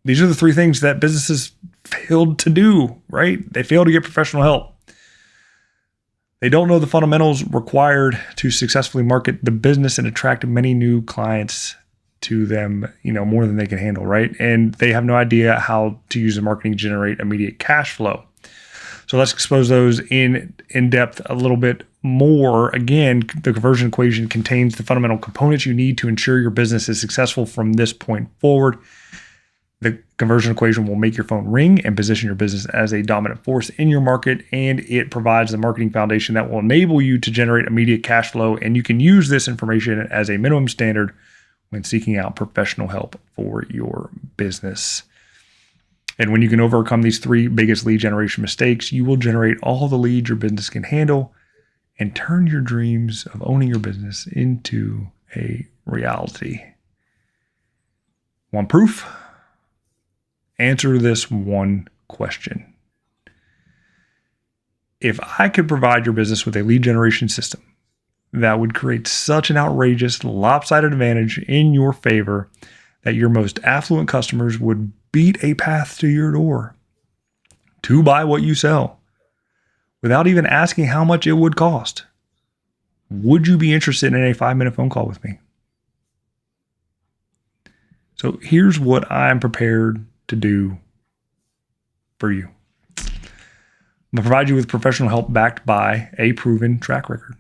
these are the three things that businesses failed to do, right? They failed to get professional help. They don't know the fundamentals required to successfully market the business and attract many new clients to them, more than they can handle, right? And they have no idea how to use the marketing to generate immediate cash flow. So let's expose those in depth a little bit more. Again, the conversion equation contains the fundamental components you need to ensure your business is successful from this point forward. The conversion equation will make your phone ring and position your business as a dominant force in your market, and it provides the marketing foundation that will enable you to generate immediate cash flow, and you can use this information as a minimum standard when seeking out professional help for your business. And when you can overcome these three biggest lead generation mistakes, you will generate all the leads your business can handle and turn your dreams of owning your business into a reality. Want proof? Answer this one question. If I could provide your business with a lead generation system that would create such an outrageous, lopsided advantage in your favor that your most affluent customers would beat a path to your door to buy what you sell without even asking how much it would cost, would you be interested in a 5-minute phone call with me? So here's what I'm prepared to do for you. I'm going to provide you with professional help backed by a proven track record.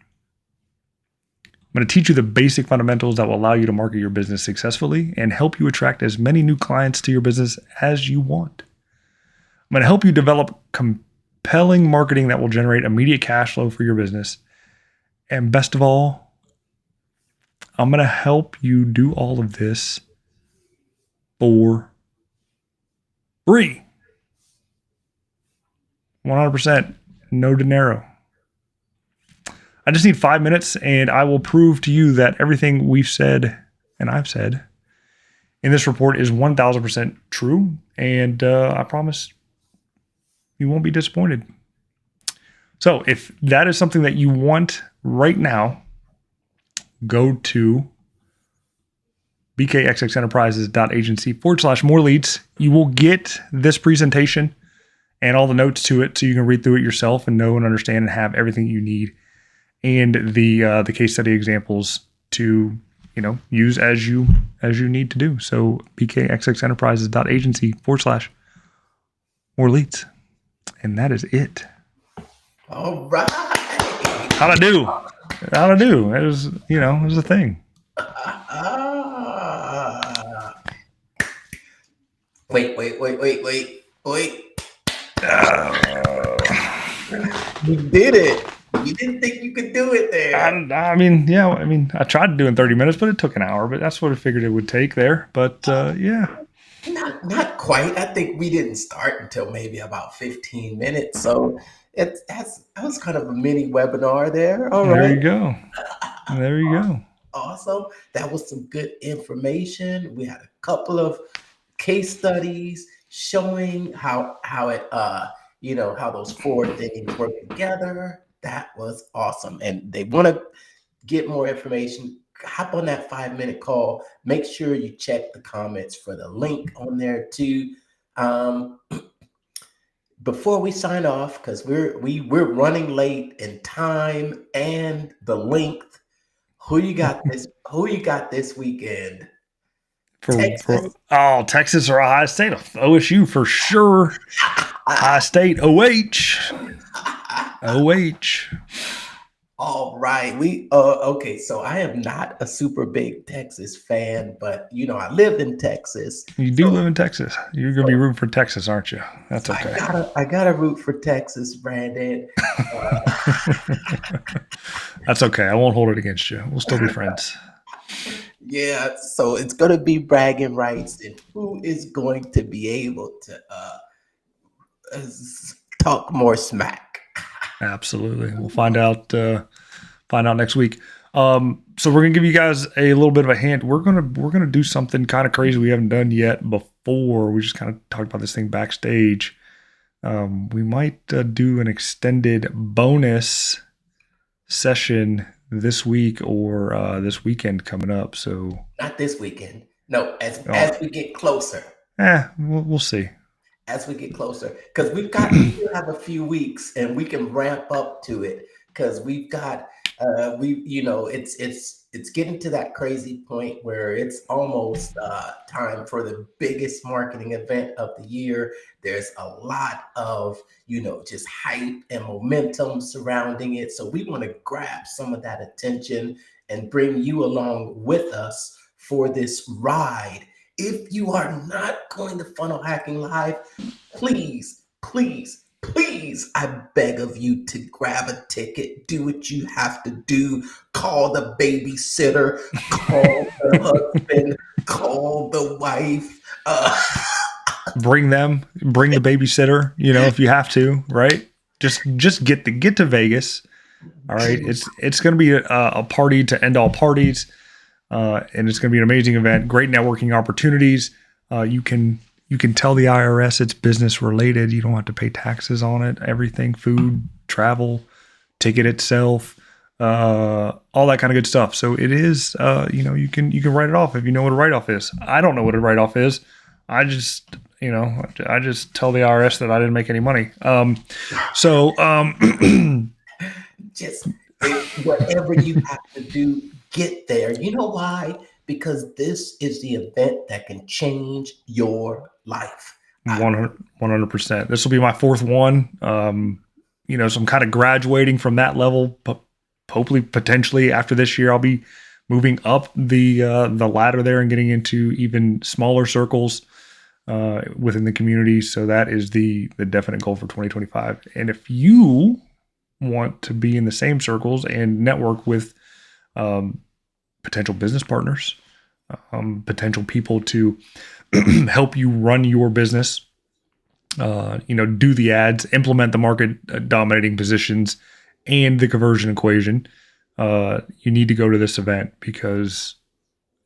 I'm going to teach you the basic fundamentals that will allow you to market your business successfully and help you attract as many new clients to your business as you want. I'm going to help you develop compelling marketing that will generate immediate cash flow for your business. And best of all, I'm going to help you do all of this for free. 100%. No dinero. I just need 5 minutes and I will prove to you that everything we've said and I've said in this report is 1000% true. And I promise you won't be disappointed. So if that is something that you want right now, go to bkxxenterprises.agency/more leads. You will get this presentation and all the notes to it so you can read through it yourself and know and understand and have everything you need. and the case study examples to use as you need to do. So bkxxenterprises.agency/more leads, and that is it. All right. How'd I do? It was it was a thing. Wait. You did it. You didn't think you could do it there. I mean, I tried to do it in 30 minutes, but it took an hour. But that's what I figured it would take there. But yeah. Not quite. I think we didn't start until maybe about 15 minutes. So that was kind of a mini webinar there. All right. There you go. There you go. Awesome. That was some good information. We had a couple of case studies showing how it how those four things work together. That was awesome. And they want to get more information, hop on that 5-minute call. Make sure you check the comments for the link on there too. Before we sign off, because we're running late in time and the length. Who you got this weekend? Texas or Ohio State? OSU for sure. Ohio State, OH. All right. Okay. So I am not a super big Texas fan, but I lived in Texas. You do live in Texas. You're gonna be rooting for Texas, aren't you? That's okay. I gotta root for Texas, Brandon. That's okay. I won't hold it against you. We'll still be friends. Yeah. So it's gonna be bragging rights, and who is going to be able to talk more smack? Absolutely. We'll find out next week. So we're gonna give you guys a little bit of a hint. We're gonna do something kind of crazy we haven't done yet before. We just kind of talked about this thing backstage. We might do an extended bonus session this week or this weekend coming up. So not this weekend. No, as we get closer. We'll see. As we get closer, because we have a few weeks and we can ramp up to it, because we've got it's getting to that crazy point where it's almost time for the biggest marketing event of the year. There's a lot of just hype and momentum surrounding it, so we want to grab some of that attention and bring you along with us for this ride. If you are not going to Funnel Hacking Live, please, I beg of you to grab a ticket. Do what you have to do. Call the babysitter, call the husband, call the wife. Bring the babysitter, if you have to, right? Just get to Vegas. All right. It's going to be a party to end all parties. And it's going to be an amazing event. Great networking opportunities. You can tell the IRS it's business related. You don't have to pay taxes on it. Everything, food, travel, ticket itself, all that kind of good stuff. So it is, you can write it off if you know what a write-off is. I don't know what a write-off is. I just tell the IRS that I didn't make any money. Just whatever you have to do. Get there. You know why? Because this is the event that can change your life. 100%. This will be my fourth one. So I'm kind of graduating from that level, but hopefully, potentially after this year, I'll be moving up the ladder there and getting into even smaller circles within the community. So that is the definite goal for 2025. And if you want to be in the same circles and network with potential business partners, potential people to help you run your business, do the ads, implement the market dominating positions and the conversion equation, you need to go to this event, because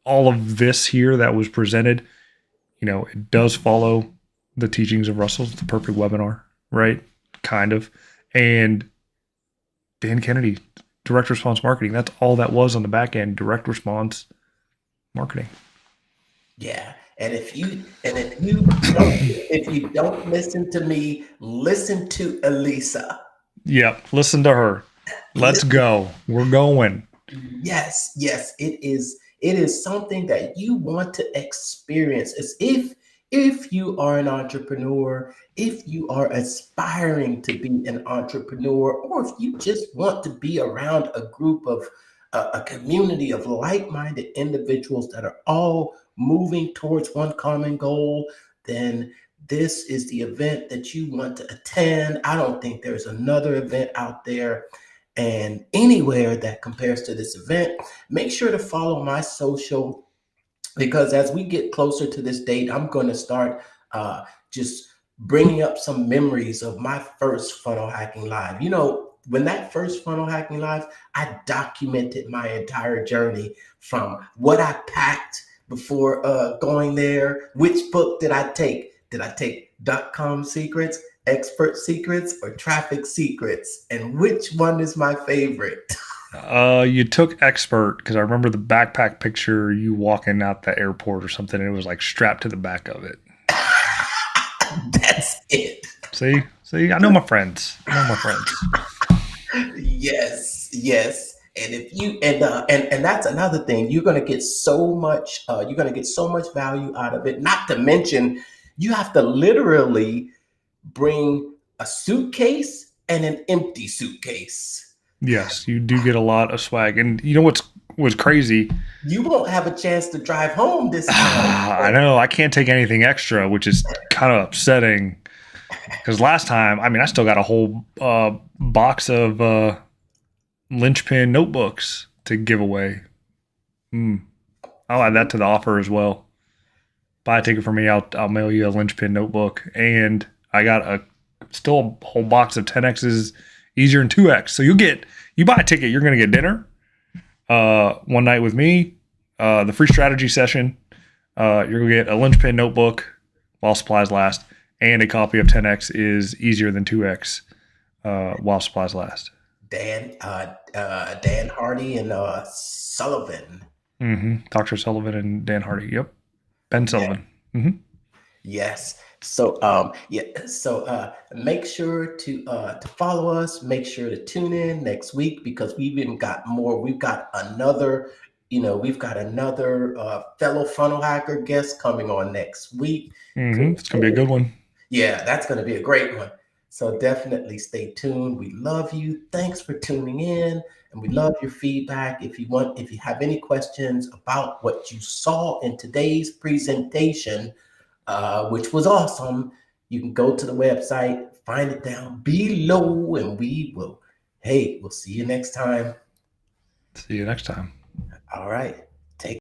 all of this here that was presented, it does follow the teachings of Russell. It's the perfect webinar, right? Kind of. And Dan Kennedy, direct response marketing. That's all that was on the back end, direct response marketing. Yeah. And if you don't listen to me, listen to Elisa. Yep. Listen to her. Let's go. We're going. Yes, yes, it is. It is something that you want to experience. As if you are an entrepreneur, if you are aspiring to be an entrepreneur, or if you just want to be around a group of a community of like-minded individuals that are all moving towards one common goal, then this is the event that you want to attend. I don't think there's another event out there and anywhere that compares to this event. Make sure to follow my social, because as we get closer to this date, I'm going to start just bringing up some memories of my first funnel hacking live. When that first funnel hacking live, I documented my entire journey from what I packed before going there. Which book did I take? Did I take .com secrets, expert secrets, or traffic secrets? And which one is my favorite? You took expert because I remember the backpack picture you walking out the airport or something, and it was like strapped to the back of it. That's it. See, I know my friends. I know my friends. Yes, yes. And if you and that's another thing, you're gonna get so much value out of it. Not to mention, you have to literally bring a suitcase and an empty suitcase. Yes, you do get a lot of swag, and you know what's crazy? You won't have a chance to drive home this time. I know I can't take anything extra, which is kind of upsetting. Because last time, I mean, I still got a whole box of linchpin notebooks to give away. I'll add that to the offer as well. Buy a ticket for me, I'll mail you a linchpin notebook, and I got still a whole box of 10x's easier than 2x. So you buy a ticket, you're gonna get dinner, one night with me, the free strategy session. You're gonna get a linchpin notebook while supplies last, and a copy of 10x is easier than 2x while supplies last. Dan Hardy and Sullivan. Dr. Sullivan and Dan Hardy. Yep. Ben Yeah. Sullivan. Mm-hmm. Yes. So yeah. So make sure to follow us. Make sure to tune in next week, because we've even got more. We've got another fellow funnel hacker guest coming on next week. It's gonna be a good one. Yeah, that's going to be a great one. So definitely stay tuned. We love you. Thanks for tuning in, and we love your feedback. If you have any questions about what you saw in today's presentation, which was awesome, you can go to the website, find it down below, and we'll see you next time. See you next time. All right.